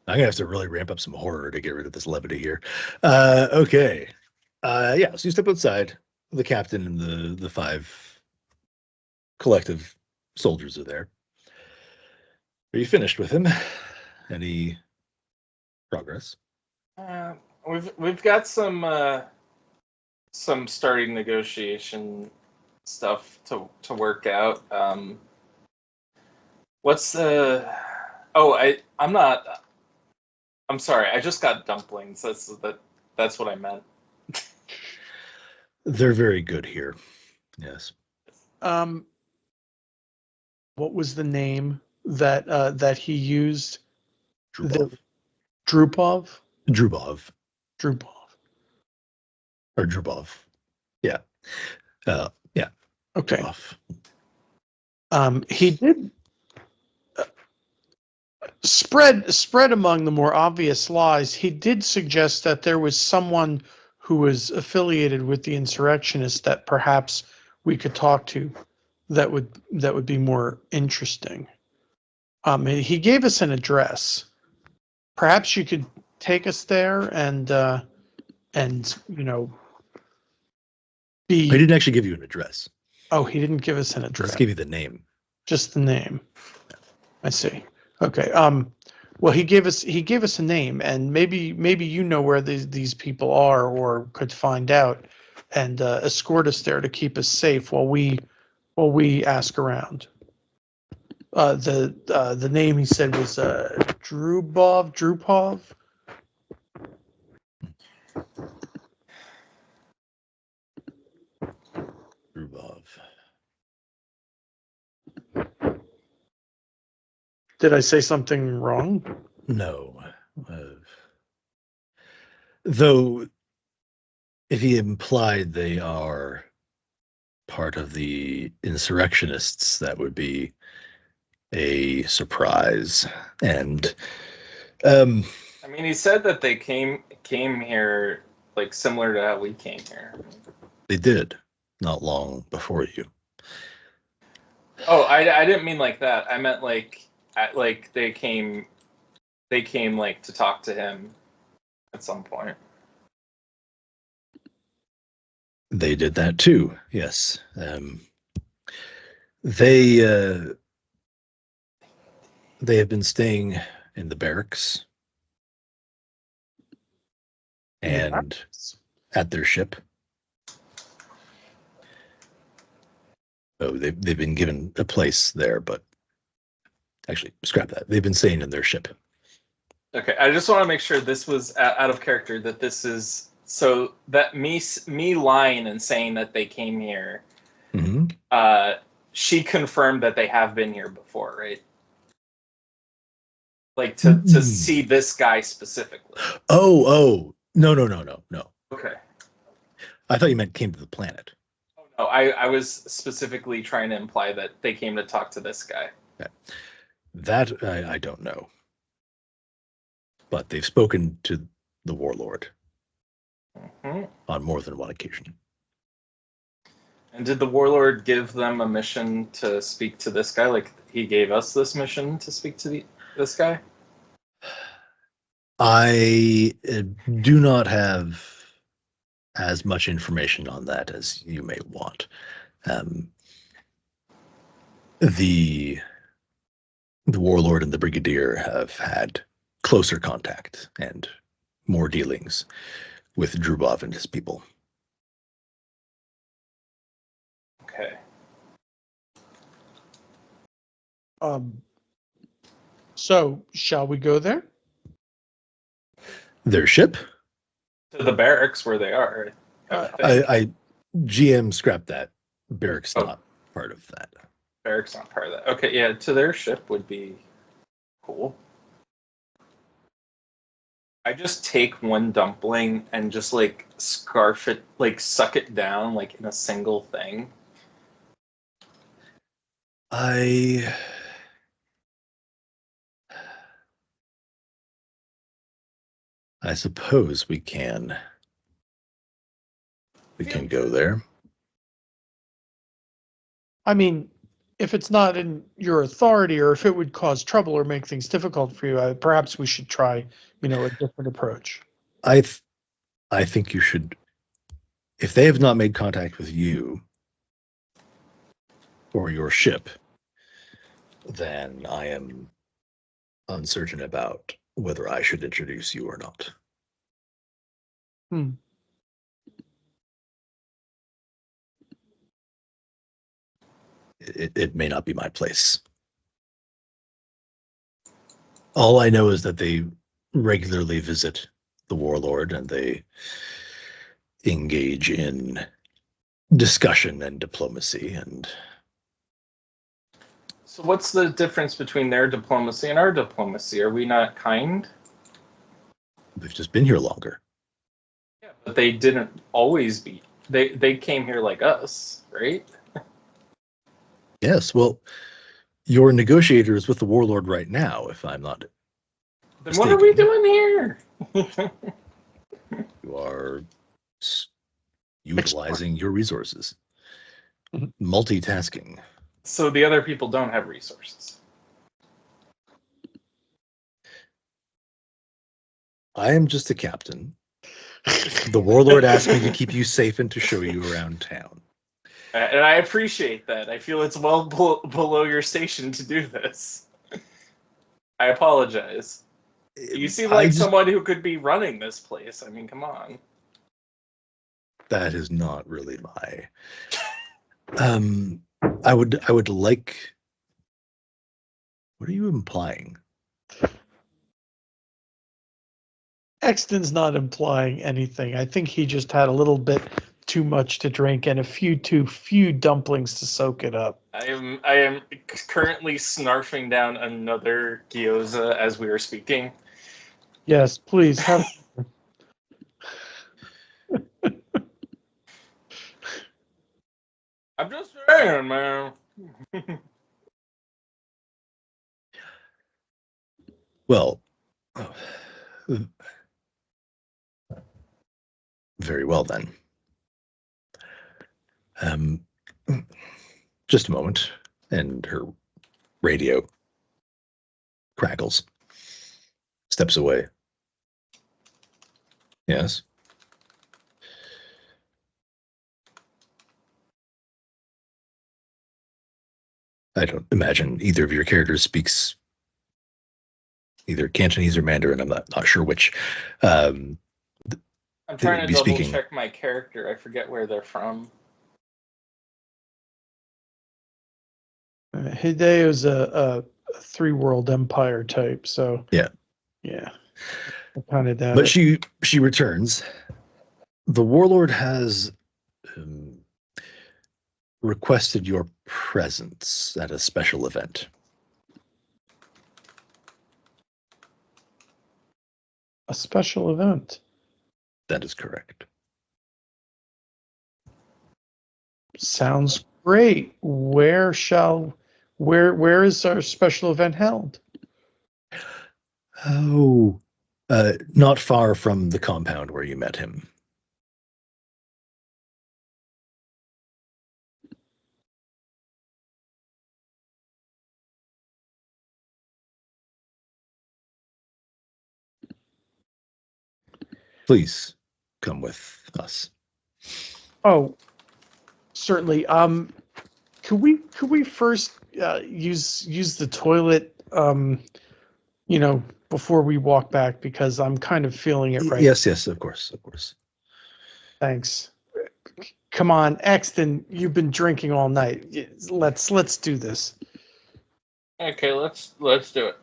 I'm gonna have to really ramp up some horror to get rid of this levity here. Okay. Yeah, so you step outside. The captain and the 5 collective soldiers are there. Are you finished with him? Any progress? We've got some starting negotiation stuff to work out. What's the? Oh, I'm sorry. I just got dumplings. That's what I meant. They're very good here. Yes. What was the name that he used? Drubov. Drupov? Drubov. Drupov. Or Drubov. Yeah. Yeah. Okay. Off. He did spread among the more obvious lies. He did suggest that there was someone who was affiliated with the insurrectionists that perhaps we could talk to that would be more interesting. He gave us an address. Perhaps you could take us there and I be. didn't actually give you an address. Oh, he didn't give us an I address. just gave you the name. Just the name. I see. Okay. Well, he gave us a name, and maybe you know where these people are, or could find out, and escort us there to keep us safe while we ask around. The name he said was Drupov. Rubov. Did I say something wrong? No. Though, if he implied they are part of the insurrectionists, that would be a surprise. And I mean, he said that they came here like similar to how we came here. they did not long before you. Oh, I didn't mean like that. I meant like they came like to talk to him at some point. They did that too. Yes. They have been staying in the barracks and at their ship. Oh, they've been given a place there, but actually, scrap that. They've been staying in their ship. Okay, I just want to make sure this was out of character. That this is so that me lying and saying that they came here. Mm-hmm. She confirmed that they have been here before, right? Like to see this guy specifically. Oh, no. Okay. I thought you meant came to the planet. Oh no, I was specifically trying to imply that they came to talk to this guy. Okay. That I don't know. But they've spoken to the warlord on more than one occasion. And did the warlord give them a mission to speak to this guy? Like he gave us this mission to speak to this guy? I do not have as much information on that as you may want. The warlord and the brigadier have had closer contact and more dealings with Drubov and his people. Okay. So shall we go there? Their ship? To the barracks where they are. I GM scrapped that. Barracks not part of that. Barracks not part of that. Okay, yeah, to their ship would be cool. I just take one dumpling and just like scarf it, like suck it down like in a single thing. I suppose we can go there. I mean, if it's not in your authority, or if it would cause trouble or make things difficult for you, perhaps we should try, a different approach. I think you should. If they have not made contact with you or your ship, then I am uncertain about whether I should introduce you or not. It may not be my place. All I know is that they regularly visit the warlord and they engage in discussion and diplomacy. And so what's the difference between their diplomacy and our diplomacy? Are we not kind? they've just been here longer. Yeah, but they didn't always be They came here like us, right? Yes, well, you're negotiators with the warlord right now, if I'm not Then what are we mistaken. doing here? You are utilizing your resources. Multitasking. So the other people don't have resources. I am just a captain. The warlord asked me to keep you safe and to show you around town. And I appreciate that. I feel it's well below your station to do this. I apologize. You seem like someone who could be running this place. I mean, come on. That is not really my. I would like. What are you implying? Exton's not implying anything. I think he just had a little bit too much to drink and a few too few dumplings to soak it up. I am currently snarfing down another gyoza as we are speaking. Yes, please have. I'm just saying, man. Well, very well then. Just a moment, and her radio crackles. Steps away. Yes. I don't imagine either of your characters speaks either Cantonese or Mandarin. I'm not sure which. I'm trying to double speaking. check my character. I forget where they're from. Hideo's a three world empire type, so yeah. I kind of doubt but it. she returns. The warlord has requested your presence at a special event. A special event. That is correct. Sounds great. Where is our special event held? Oh, not far from the compound where you met him. Please come with us. Oh, certainly. Could we first use the toilet? Before we walk back, because I'm kind of feeling it right. Yes, of course. Thanks. Come on, Exton, you've been drinking all night. Let's do this. Okay, let's do it.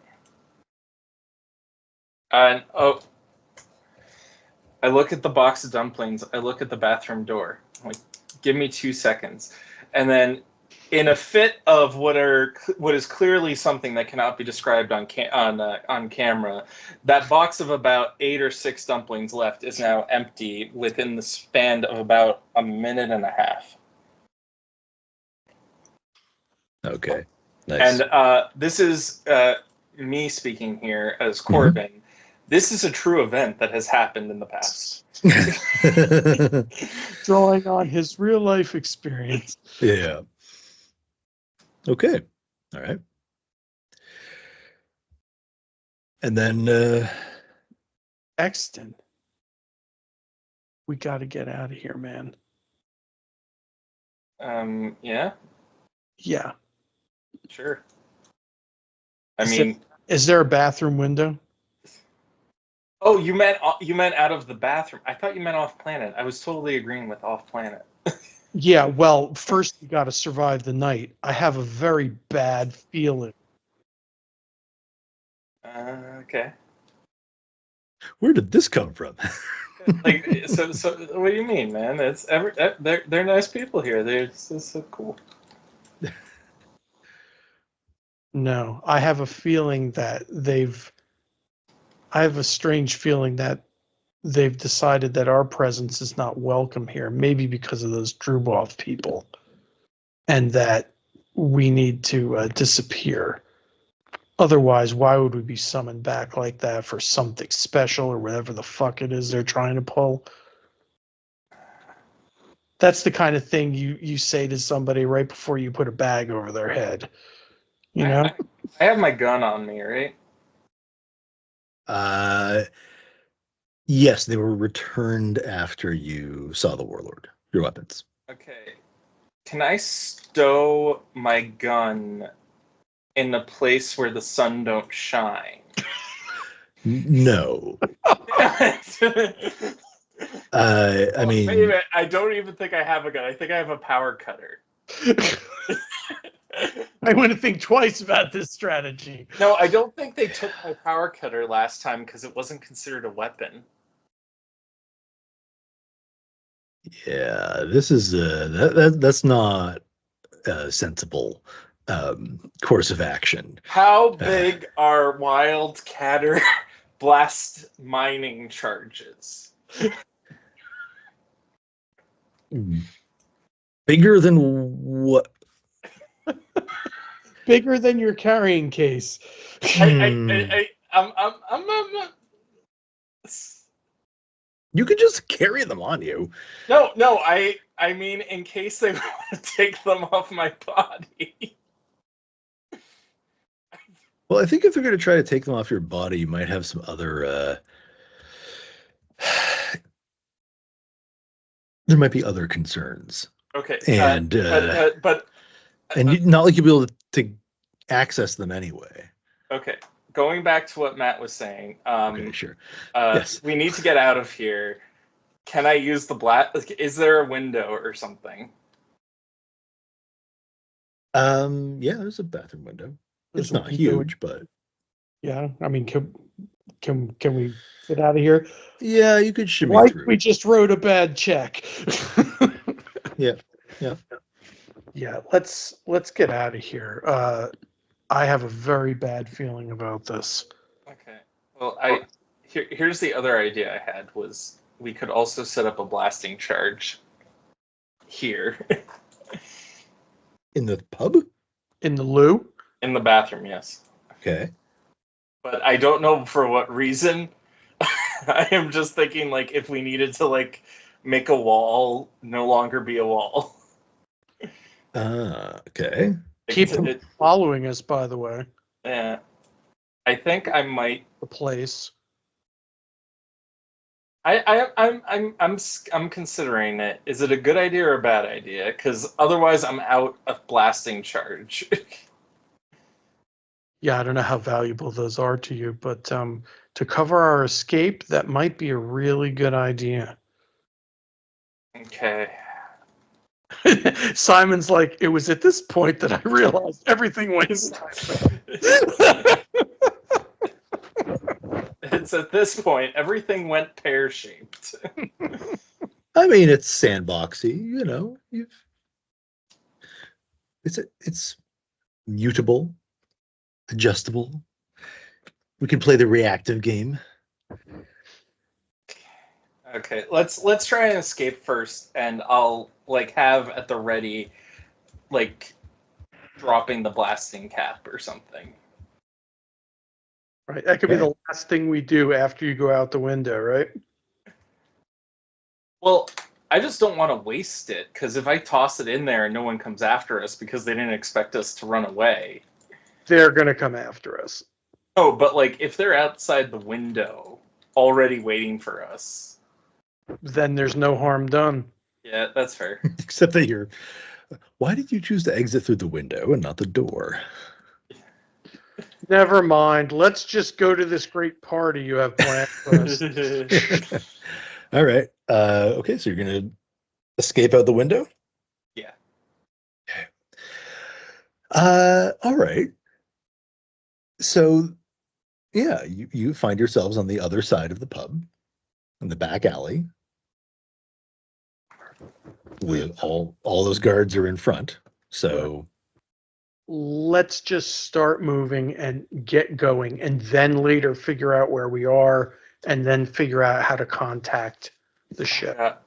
And I look at the box of dumplings. I look at the bathroom door. I'm like, give me 2 seconds, and then, in a fit of what is clearly something that cannot be described on camera, that box of about 8 or 6 dumplings left is now empty within the span of about a minute and a half. Okay, nice. And this is me speaking here as Corbin. Mm-hmm. This is a true event that has happened in the past. Drawing on his real life experience. Yeah. Okay. All right. And then Exton, we got to get out of here, man. Yeah. Yeah. Sure. Is there a bathroom window? Oh, you meant out of the bathroom. I thought you meant off planet. I was totally agreeing with off planet. Yeah, well, first you got to survive the night. I have a very bad feeling. Okay. Where did this come from? So what do you mean, man? It's they're nice people here. They're just so cool. No, I have a feeling that I have a strange feeling that they've decided that our presence is not welcome here, maybe because of those Drubov people, and that we need to disappear. Otherwise, why would we be summoned back like that for something special or whatever the fuck it is they're trying to pull? That's the kind of thing you say to somebody right before you put a bag over their head. You know? I have my gun on me, right? Yes, they were returned after you saw the warlord. Your weapons. Okay. Can I stow my gun in the place where the sun don't shine? No. I mean, wait a minute. I don't even think I have a gun. I think I have a power cutter. I want to think twice about this strategy. No, I don't think they took my power cutter last time because it wasn't considered a weapon. yeah, this is that's not a sensible course of action. How big are Wildcatter blast mining charges? Bigger than what? Bigger than your carrying case. You could just carry them on you. No, I mean in case they want to take them off my body. Well, I think if they're going to try to take them off your body, you might have some other. There might be other concerns. Okay, and not like you'll be able to access them anyway. Okay, going back to what Matt was saying. Okay, sure. Yes, we need to get out of here. Can I use the blast? Is there a window or something? Yeah, there's a bathroom window. It's not huge, but yeah, I mean, can we get out of here? Yeah, you could shimmy through. We just wrote a bad check. Yeah. Yeah, let's get out of here. I have a very bad feeling about this. Okay. Well, here's the other idea I had was we could also set up a blasting charge here. In the pub? In the loo? In the bathroom, yes. Okay. But I don't know for what reason. I am just thinking like if we needed to like make a wall no longer be a wall. Okay. Keep them following us, by the way. Yeah. I think I might the place. I'm considering it. Is it a good idea or a bad idea? Because otherwise I'm out of blasting charge. Yeah, I don't know how valuable those are to you, but to cover our escape, that might be a really good idea. Okay. Simon's like, it was at this point that I realized everything went sideways. It's at this point everything went pear-shaped. I mean, it's sandboxy, you know. It's mutable, adjustable. We can play the reactive game. Okay, let's try and escape first, and I'll like have at the ready, like dropping the blasting cap or something. Right, that could be the last thing we do after you go out the window, right? Well, I just don't want to waste it, because if I toss it in there and no one comes after us because they didn't expect us to run away, they're gonna come after us. Oh, but like if they're outside the window already waiting for us, then there's no harm done. Yeah, that's fair. Except that why did you choose to exit through the window and not the door? Never mind. Let's just go to this great party you have planned for us. All right. Okay, so you're going to escape out the window? Yeah. All right. So, yeah, you find yourselves on the other side of the pub, in the back alley. With all those guards are in front. So let's just start moving and get going, and then later figure out where we are and then figure out how to contact the ship.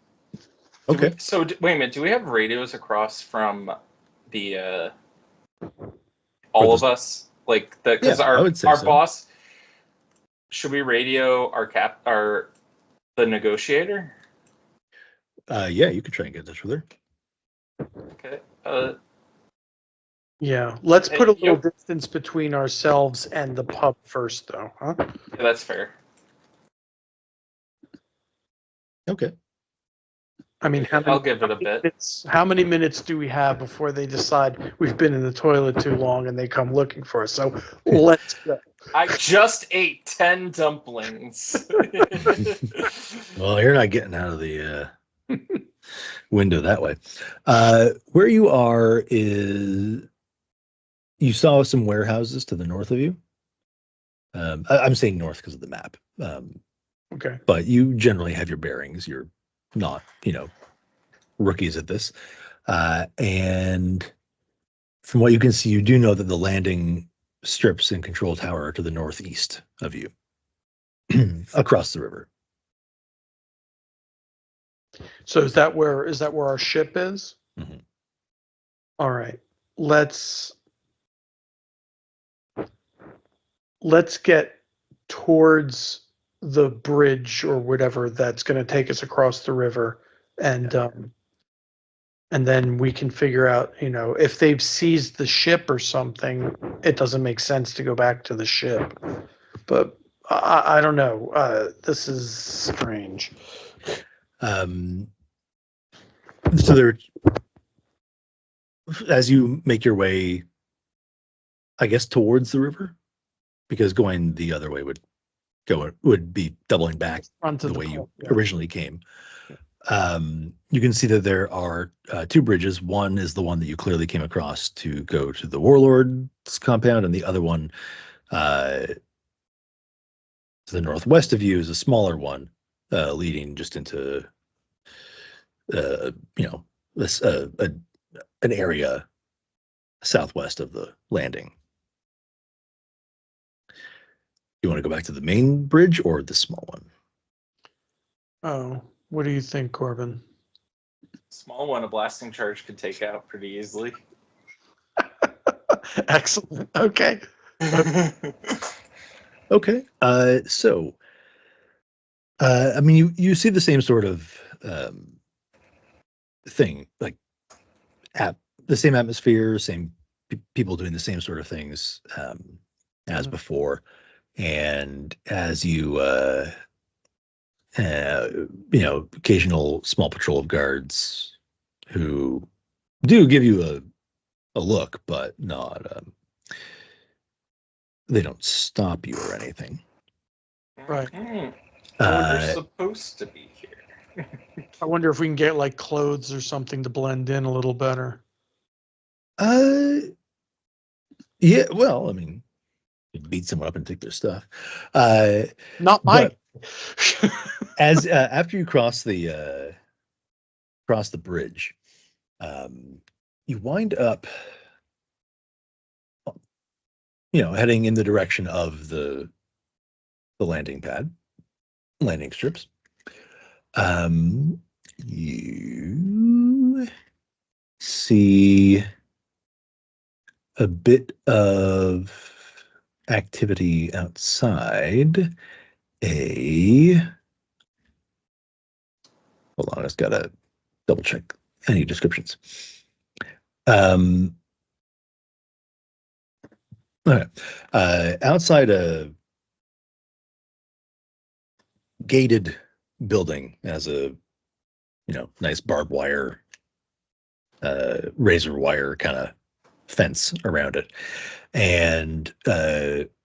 Okay. Wait a minute. Do we have radios across from the For all the- of us? Like because Yeah, I would say our so. boss. Should we radio the negotiator? Yeah, you could try and get in touch with her. Okay. Yeah, let's Hey, put a little yep. distance between ourselves and the pub first, though, huh? Yeah, that's fair. Okay. I mean, I'll give it a bit. how many minutes do we have before they decide we've been in the toilet too long and they come looking for us? So let's go. I just ate 10 dumplings. Well, you're not getting out of the window that way. Where you are is you saw some warehouses to the north of you. I'm saying north because of the map. Okay. But you generally have your bearings. You're not, rookies at this. And from what you can see, you do know that the landing strips and control tower are to the northeast of you, across the river. So is that where our ship is? Mm-hmm. All right. Let's get towards the bridge or whatever that's going to take us across the river, and then we can figure out, if they've seized the ship or something. It doesn't make sense to go back to the ship, but I don't know. This is strange. So there, as you make your way, I guess, towards the river, because going the other way would be doubling back the way you originally came. You can see that there are two bridges. One is the one that you clearly came across to go to the warlord's compound, and the other one to the northwest of you is a smaller one, leading just into this an area southwest of the landing. You want to go back to the main bridge or the small one? Oh, what do you think, Corbin? Small one, a blasting charge could take out pretty easily. Excellent. Okay. Okay. So, I mean, you see the same sort of thing, like the same atmosphere, same people doing the same sort of things as before, and as you occasional small patrol of guards who do give you a look, but not they don't stop you or anything. Right. We're supposed to be here. I wonder if we can get like clothes or something to blend in a little better. Yeah, well, I mean, you beat someone up and take their stuff. Not mine. As after you cross the bridge, you wind up, heading in the direction of the landing strips. You see a bit of activity outside. Hold on, I just gotta double check any descriptions. Okay. Outside a gated building has a nice barbed wire, razor wire kind of fence around it, and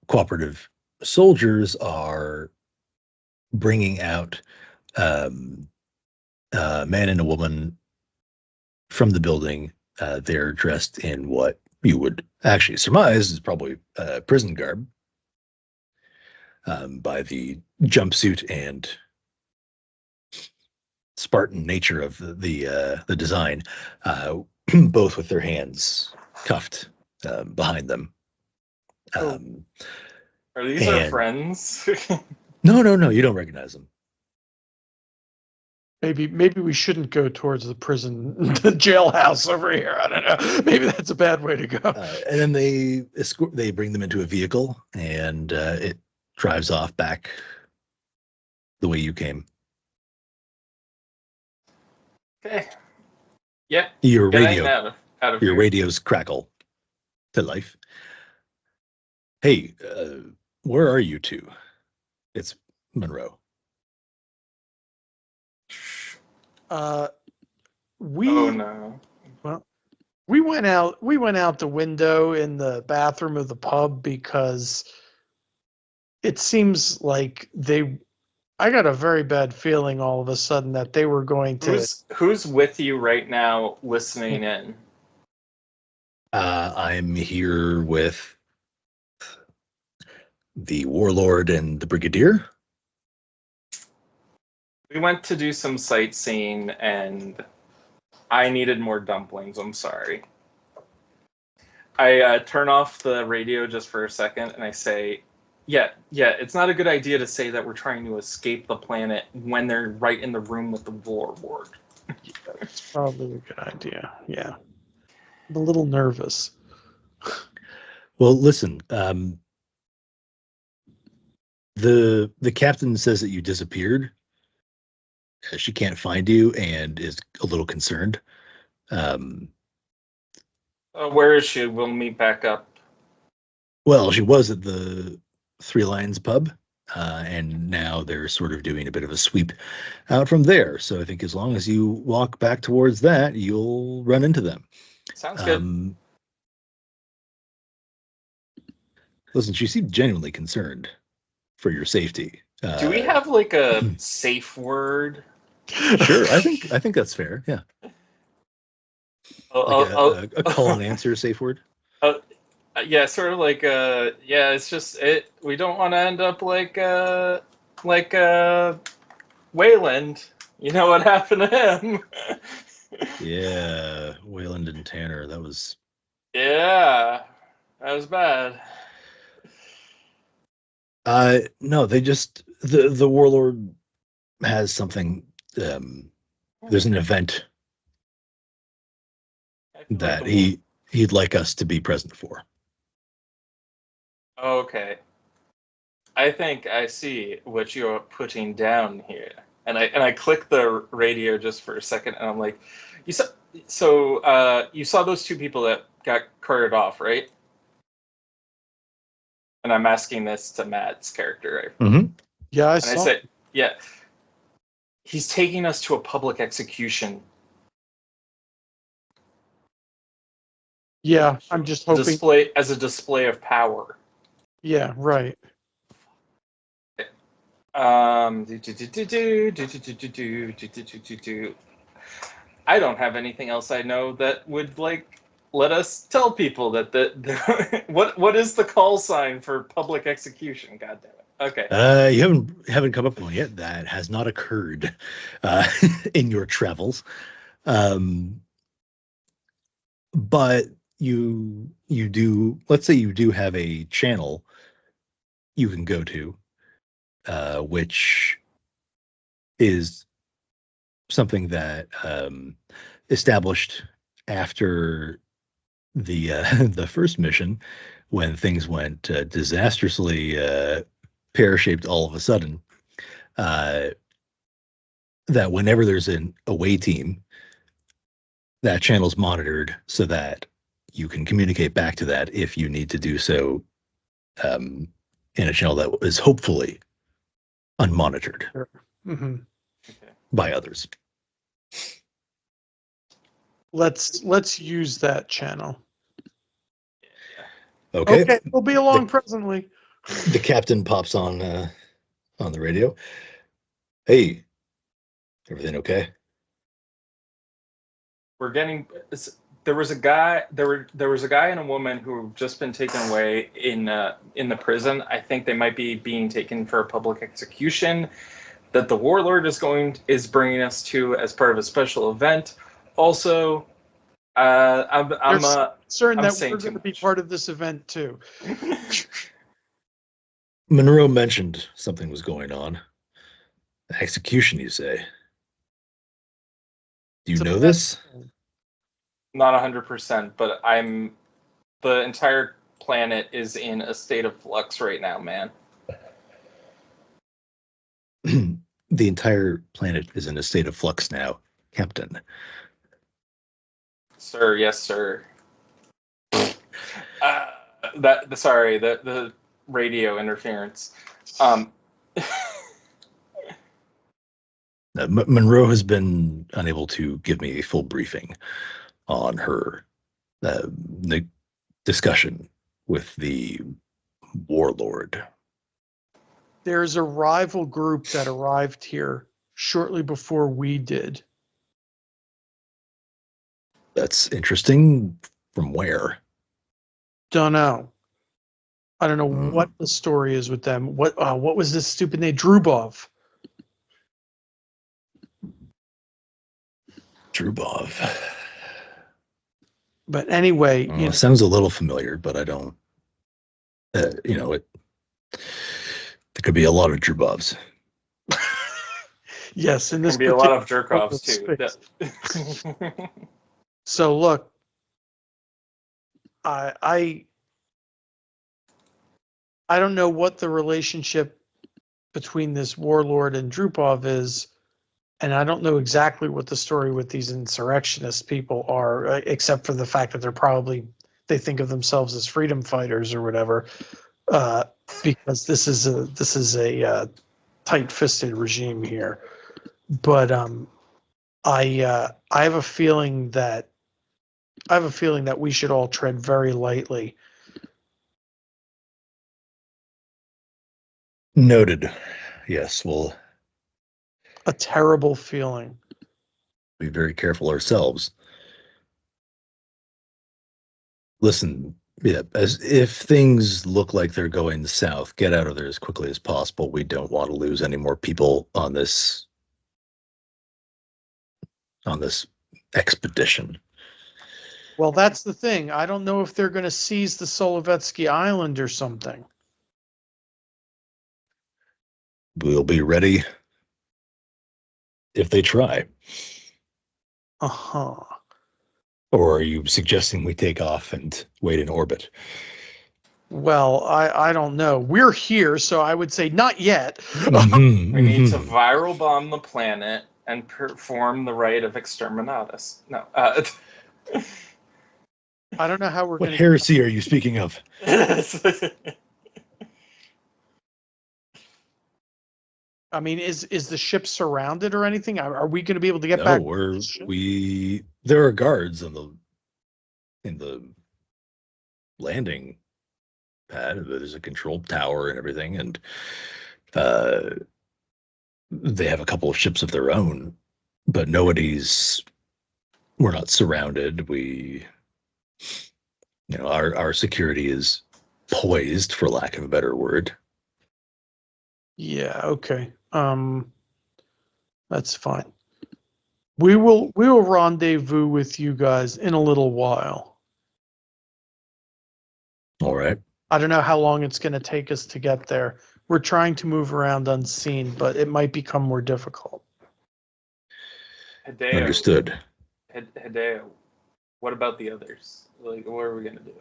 cooperative soldiers are bringing out a man and a woman from the building. They're dressed in what you would actually surmise is probably prison garb, by the jumpsuit and Spartan nature of the design, both with their hands cuffed behind them. Are these our friends? No, you don't recognize him. Maybe we shouldn't go towards the prison, the jailhouse over here. I don't know. Maybe that's a bad way to go. And then they bring them into a vehicle, and it drives off back the way you came. Okay. Yeah. Your Getting radio, out of your here. radios crackle to life. Hey, where are you two? It's Monroe. We Oh no. well, we went out the window in the bathroom of the pub because it seems like I got a very bad feeling all of a sudden that they were going to. Who's with you right now listening in? I'm here with the warlord and the brigadier. We went to do some sightseeing and I needed more dumplings. I'm sorry. I turn off the radio just for a second and I say, yeah, it's not a good idea to say that we're trying to escape the planet when they're right in the room with the warlord. It's probably a good idea. Yeah. I'm a little nervous. Well, listen, the captain says that you disappeared. She can't find you and is a little concerned. Where is she? We'll meet back up. Well, she was at the Three Lions pub, and now they're sort of doing a bit of a sweep out from there. So I think as long as you walk back towards that, you'll run into them. Sounds good. Listen, she seemed genuinely concerned for your safety. Do we have like a safe word? Sure, I think that's fair. Yeah, like a call and answer safe word. Yeah, sort of like yeah. It's just it. We don't want to end up like Wayland. You know what happened to him? Yeah, Wayland and Tanner. That was. Yeah, that was bad. No, they just the warlord has something. There's an event that he'd like us to be present for. Okay. I think I see what you're putting down here. And I click the radio just for a second and I'm like, you saw those two people that got carted off, right? And I'm asking this to Matt's character. Right? Mm-hmm. Yeah, I said, yeah. He's taking us to a public execution. Yeah, I'm just hoping. As a display of power. Yeah, right. I don't have anything else I know that would like let us tell people that the what is the call sign for public execution? God damn it. Okay. You haven't come up with one yet. That has not occurred in your travels. But you do, let's say you do have a channel you can go to, which is something that established after the the first mission when things went disastrously pear-shaped all of a sudden. That whenever there's an away team, that channel's monitored so that you can communicate back to that if you need to do so in a channel that is hopefully unmonitored by others. Let's use that channel. Okay. We'll be along presently. The captain pops on the radio. Hey, everything okay? We're getting. There was a guy and a woman who have just been taken away in the prison. I think they might be being taken for a public execution that the warlord is bringing us to as part of a special event. Also, I'm concerned that saying we're going to be part of this event too. Monroe mentioned something was going on. Execution, you say? Do you So know this? Not 100%, but the entire planet is in a state of flux right now, man. The entire planet is in a state of flux now, Captain. Sir, yes, sir. Sorry, the radio interference. Monroe has been unable to give me a full briefing on her the discussion with the warlord. There's a rival group that arrived here shortly before we did. That's interesting. From where? Don't know. I don't know what the story is with them. What was this stupid name? Drubov. Drubov. But anyway, It sounds a little familiar, but I don't. It. There could be a lot of Drubovs. Yes, in this can be a lot of jerk-offs too. So look, I don't know what the relationship between this warlord and Drupov is, and I don't know exactly what the story with these insurrectionist people are, except for the fact that they think of themselves as freedom fighters or whatever, because this is a tight-fisted regime here. But I have a feeling that we should all tread very lightly. Noted. Yes, we'll A terrible feeling. be very careful ourselves. Listen, yeah, as if things look like they're going south, get out of there as quickly as possible. We don't want to lose any more people on this expedition. Well, that's the thing. I don't know if they're going to seize the Solovetsky Island or something. We'll be ready if they try. Uh-huh. Or are you suggesting we take off and wait in orbit? Well, I don't know. We're here, so I would say not yet. Mm-hmm, we need to viral bomb the planet and perform the rite of exterminatus. No. I don't know how we're going to... What heresy are you speaking of? I mean, is the ship surrounded or anything? Are we going to be able to get back? No, there are guards in the landing pad. There's a control tower and everything, and they have a couple of ships of their own, but we're not surrounded. Our security is poised, for lack of a better word. Yeah, okay. That's fine. We will rendezvous with you guys in a little while. All right. I don't know how long it's going to take us to get there. We're trying to move around unseen, but it might become more difficult. Hideo, Understood. Hideo, what about the others? Like, what are we going to do?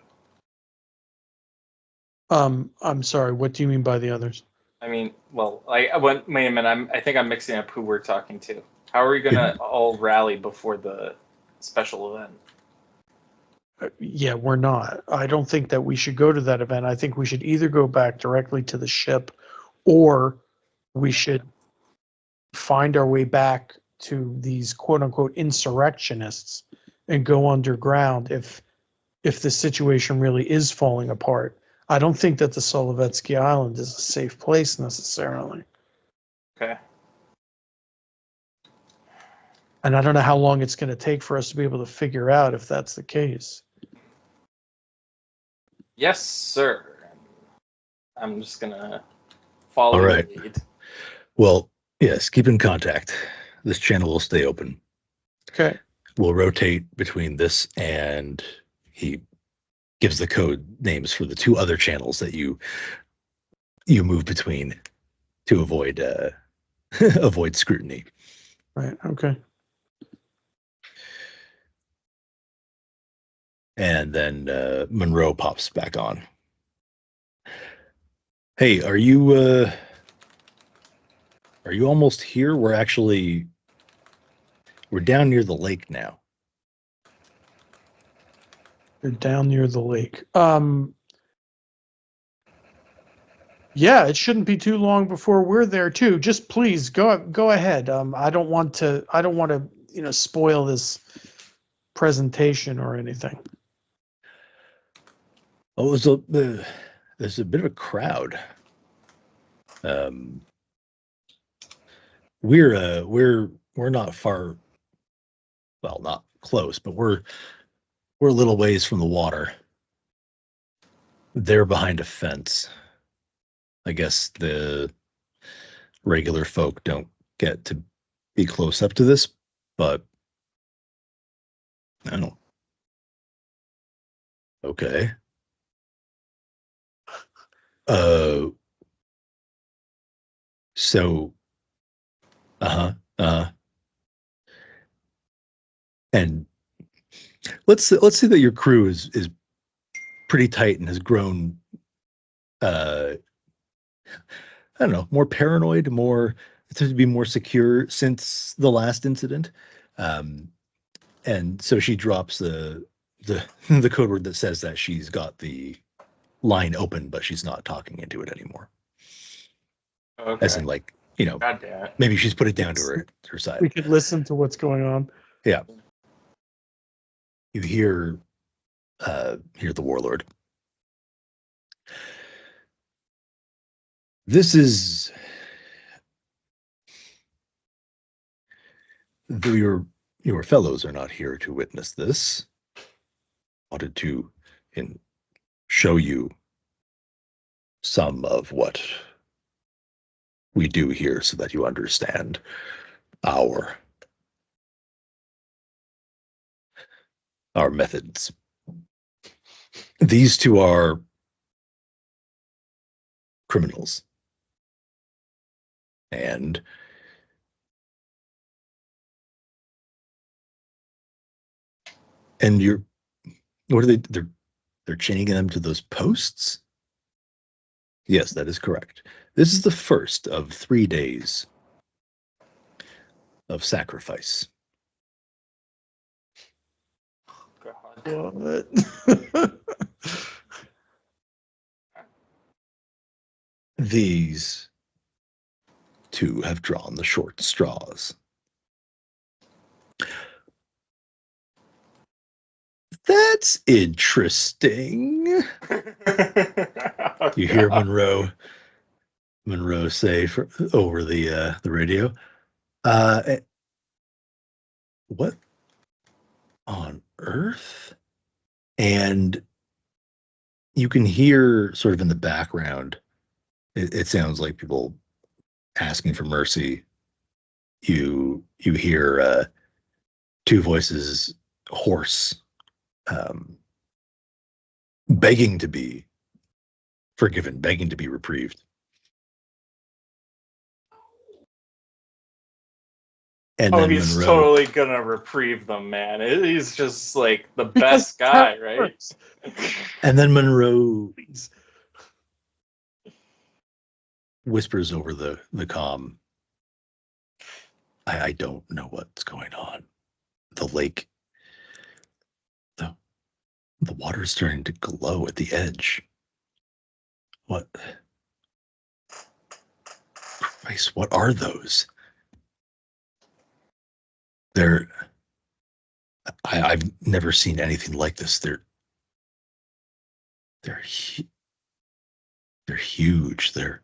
I'm sorry. What do you mean by the others? I mean, well, wait a minute. I think I'm mixing up who we're talking to. How are we going to all rally before the special event? Yeah, we're not. I don't think that we should go to that event. I think we should either go back directly to the ship, or we should find our way back to these quote unquote insurrectionists and go underground if the situation really is falling apart. I don't think that the Solovetsky Island is a safe place necessarily. Okay. And I don't know how long it's going to take for us to be able to figure out if that's the case. Yes, sir. I'm just going to follow All right. your lead. Well, yes, keep in contact. This channel will stay open. Okay. We'll rotate between this and he gives the code names for the two other channels that you you move between to avoid avoid scrutiny. Right. Okay. And then Monroe pops back on. Hey, are you almost here? We're down near the lake now. You're down near the lake. Yeah, it shouldn't be too long before we're there too. Just please go ahead. I don't want to spoil this presentation or anything. Oh, there's a bit of a crowd. We're not far, well, not close, but we're a little ways from the water. They're behind a fence. I guess the regular folk don't get to be close up to this, but I don't. Okay. So, and let's say that your crew is pretty tight and has grown, I don't know, more paranoid, more to be more secure since the last incident. And so she drops the the code word that says that she's got the line open, but she's not talking into it anymore. Okay. As in, like, God damn it. maybe she's put it down to her side. We could listen to what's going on. Yeah. You hear the warlord. This is though your fellows are not here to witness this. Wanted to show you some of what we do here so that you understand our methods. These two are criminals. And what are they? They're chaining them to those posts? Yes, that is correct. This is the first of 3 days of sacrifice. God. What? These two have drawn the short straws. That's interesting. You hear Monroe say over the radio. What on earth? And you can hear sort of in the background, it sounds like people asking for mercy. You hear two voices, hoarse, begging to be forgiven, begging to be reprieved. And then he's Monroe, totally gonna reprieve them, man. He's just like the best guy, right? And then Monroe whispers over the comm, I don't know what's going on. The lake, the water's starting to glow at the edge. What? Christ, what are those? I've never seen anything like this. They're huge. They're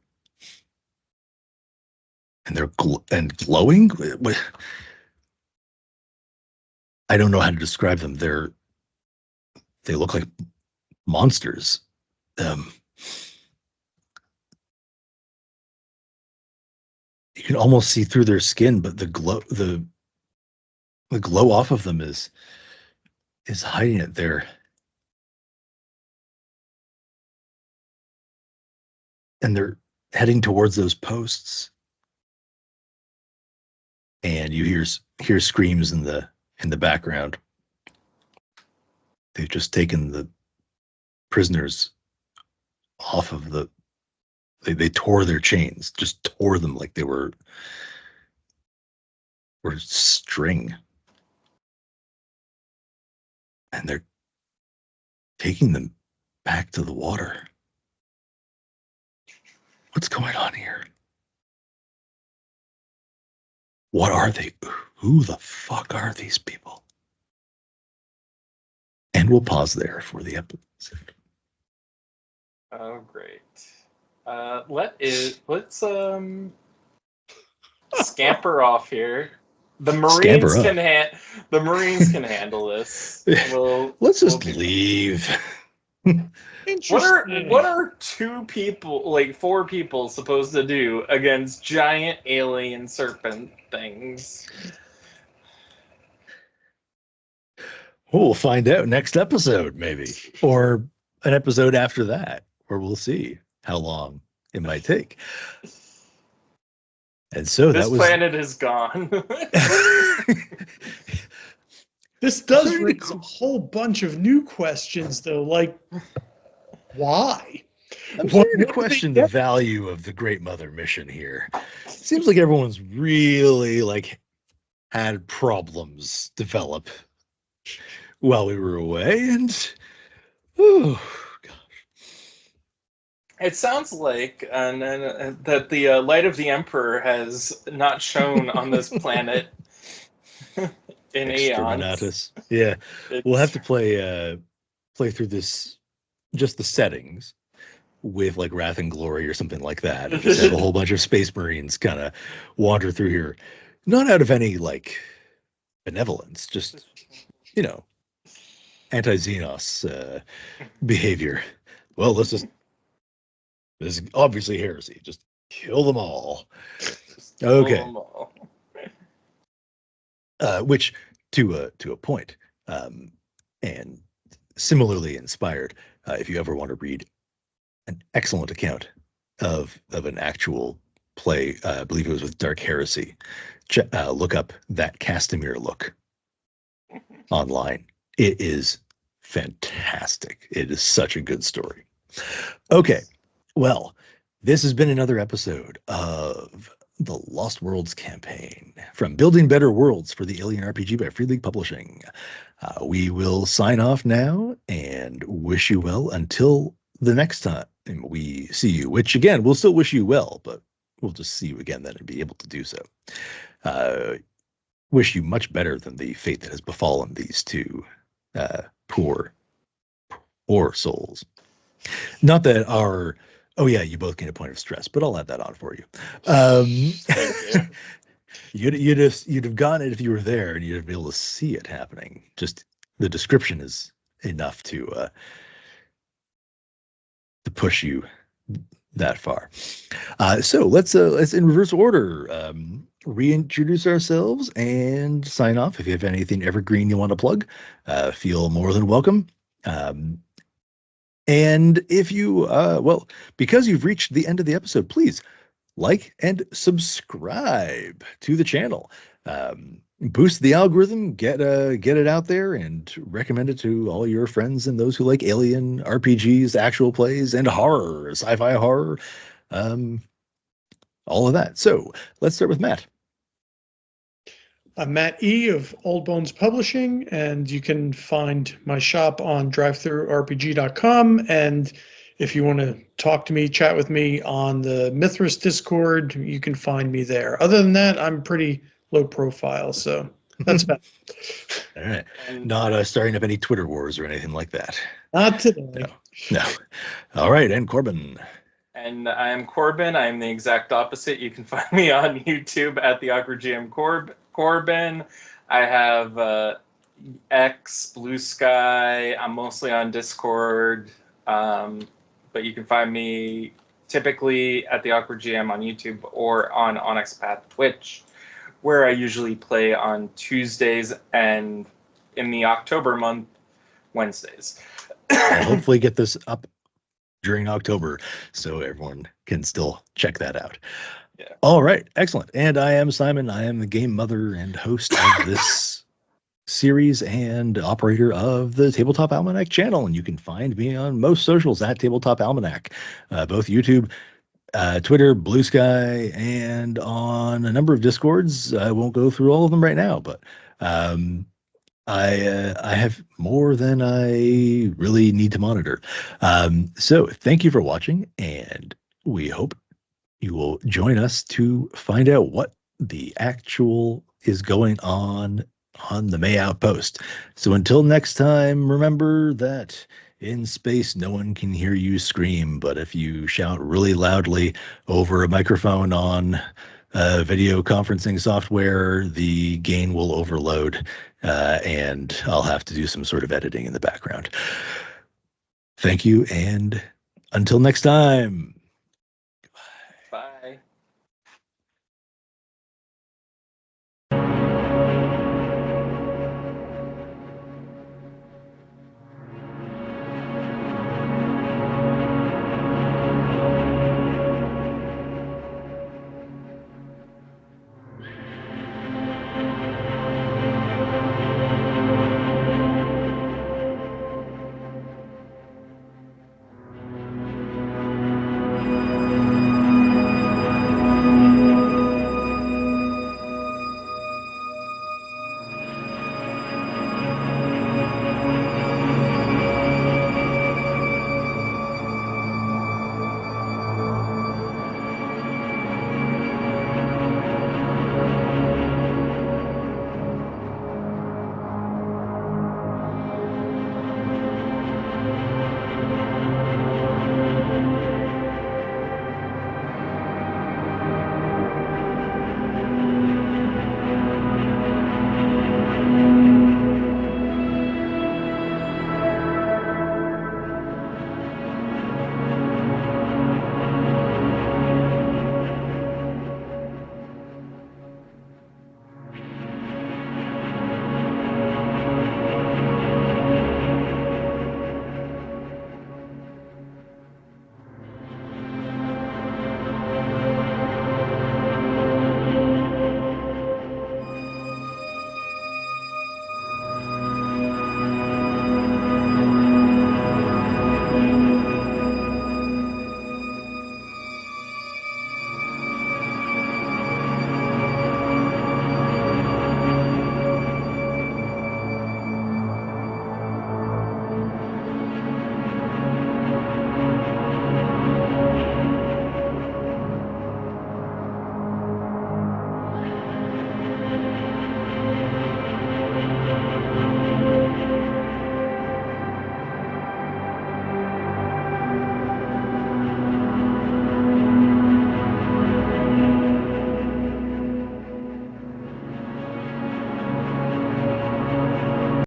glowing. I don't know how to describe them. They look like monsters. You can almost see through their skin, but the glow off of them is hiding it there. And heading towards those posts, and you hear screams in the background. They've just taken the prisoners off of the. They tore their chains, just tore them like they were string, and they're taking them back to the water. What's going on here? What are they? Who the fuck are these people? And we'll pause there for the episode. Oh, great. Let's scamper off here. The Marines can handle this. Let's just leave. What are four people supposed to do against giant alien serpent things? We'll find out next episode, maybe, or an episode after that, where we'll see how long it might take. And so this planet is gone. This does raise a whole bunch of new questions, though. Like, why? I'm starting to question the value of the Great Mother mission here. Seems like everyone's really had problems develop while we were away, and oh gosh, it sounds like that the light of the Emperor has not shone on this planet in eons. Yeah, we'll have to play through this, just the settings, with like Wrath and Glory or something like that. And just have a whole bunch of Space Marines kind of wander through here, not out of any benevolence, just anti-Xenos behavior. Well, this is obviously heresy. Just kill them all. Okay. Which to a point, and similarly inspired. If you ever want to read an excellent account of an actual play, I believe it was with Dark Heresy, look up That Castamere Look online. It is fantastic. It is such a good story. Okay, well, this has been another episode of the Lost Worlds campaign from Building Better Worlds for the Alien RPG by Free League Publishing. We will sign off now and wish you well until the next time we see you, which again, we'll still wish you well, but we'll just see you again then and be able to do so. Wish you much better than the fate that has befallen these two poor souls. Not that you both gain a point of stress, but I'll add that on for you. You'd have gotten it if you were there, and you'd have been able to see it happening. Just the description is enough to push you that far. So let's in reverse order reintroduce ourselves and sign off. If you have anything evergreen you want to plug, feel more than welcome. And if you, because you've reached the end of the episode, please like and subscribe to the channel. Boost the algorithm, get it out there, and recommend it to all your friends and those who like alien RPGs, actual plays, and horror, sci-fi horror, all of that. So let's start with Matt. I'm Matt E. of Old Bones Publishing, and you can find my shop on drivethrurpg.com. And if you want to talk to me, chat with me on the Mithras Discord, you can find me there. Other than that, I'm pretty low profile, so that's about it. All right. Not starting up any Twitter wars or anything like that. Not today. No. All right, and Corbin. And I'm Corbin. I'm the exact opposite. You can find me on YouTube at the Awkward GM Corbin. I have X, Blue Sky. I'm mostly on Discord, but you can find me typically at the Awkward GM on YouTube or on Onyx Path Twitch, where I usually play on Tuesdays and in the October month, Wednesdays. I'll hopefully get this up during October, so everyone can still check that out. Yeah. All right, excellent. And I am Simon. I am the game mother and host of this series and operator of the Tabletop Almanac channel. And you can find me on most socials at Tabletop Almanac, both YouTube, Twitter, Blue Sky, and on a number of Discords. I won't go through all of them right now, but I have more than I really need to monitor. So thank you for watching, and we hope you will join us to find out what the actual is going on the May Outpost. So until next time, remember that in space, no one can hear you scream, but if you shout really loudly over a microphone on video conferencing software, the gain will overload, and I'll have to do some sort of editing in the background. Thank you, and until next time.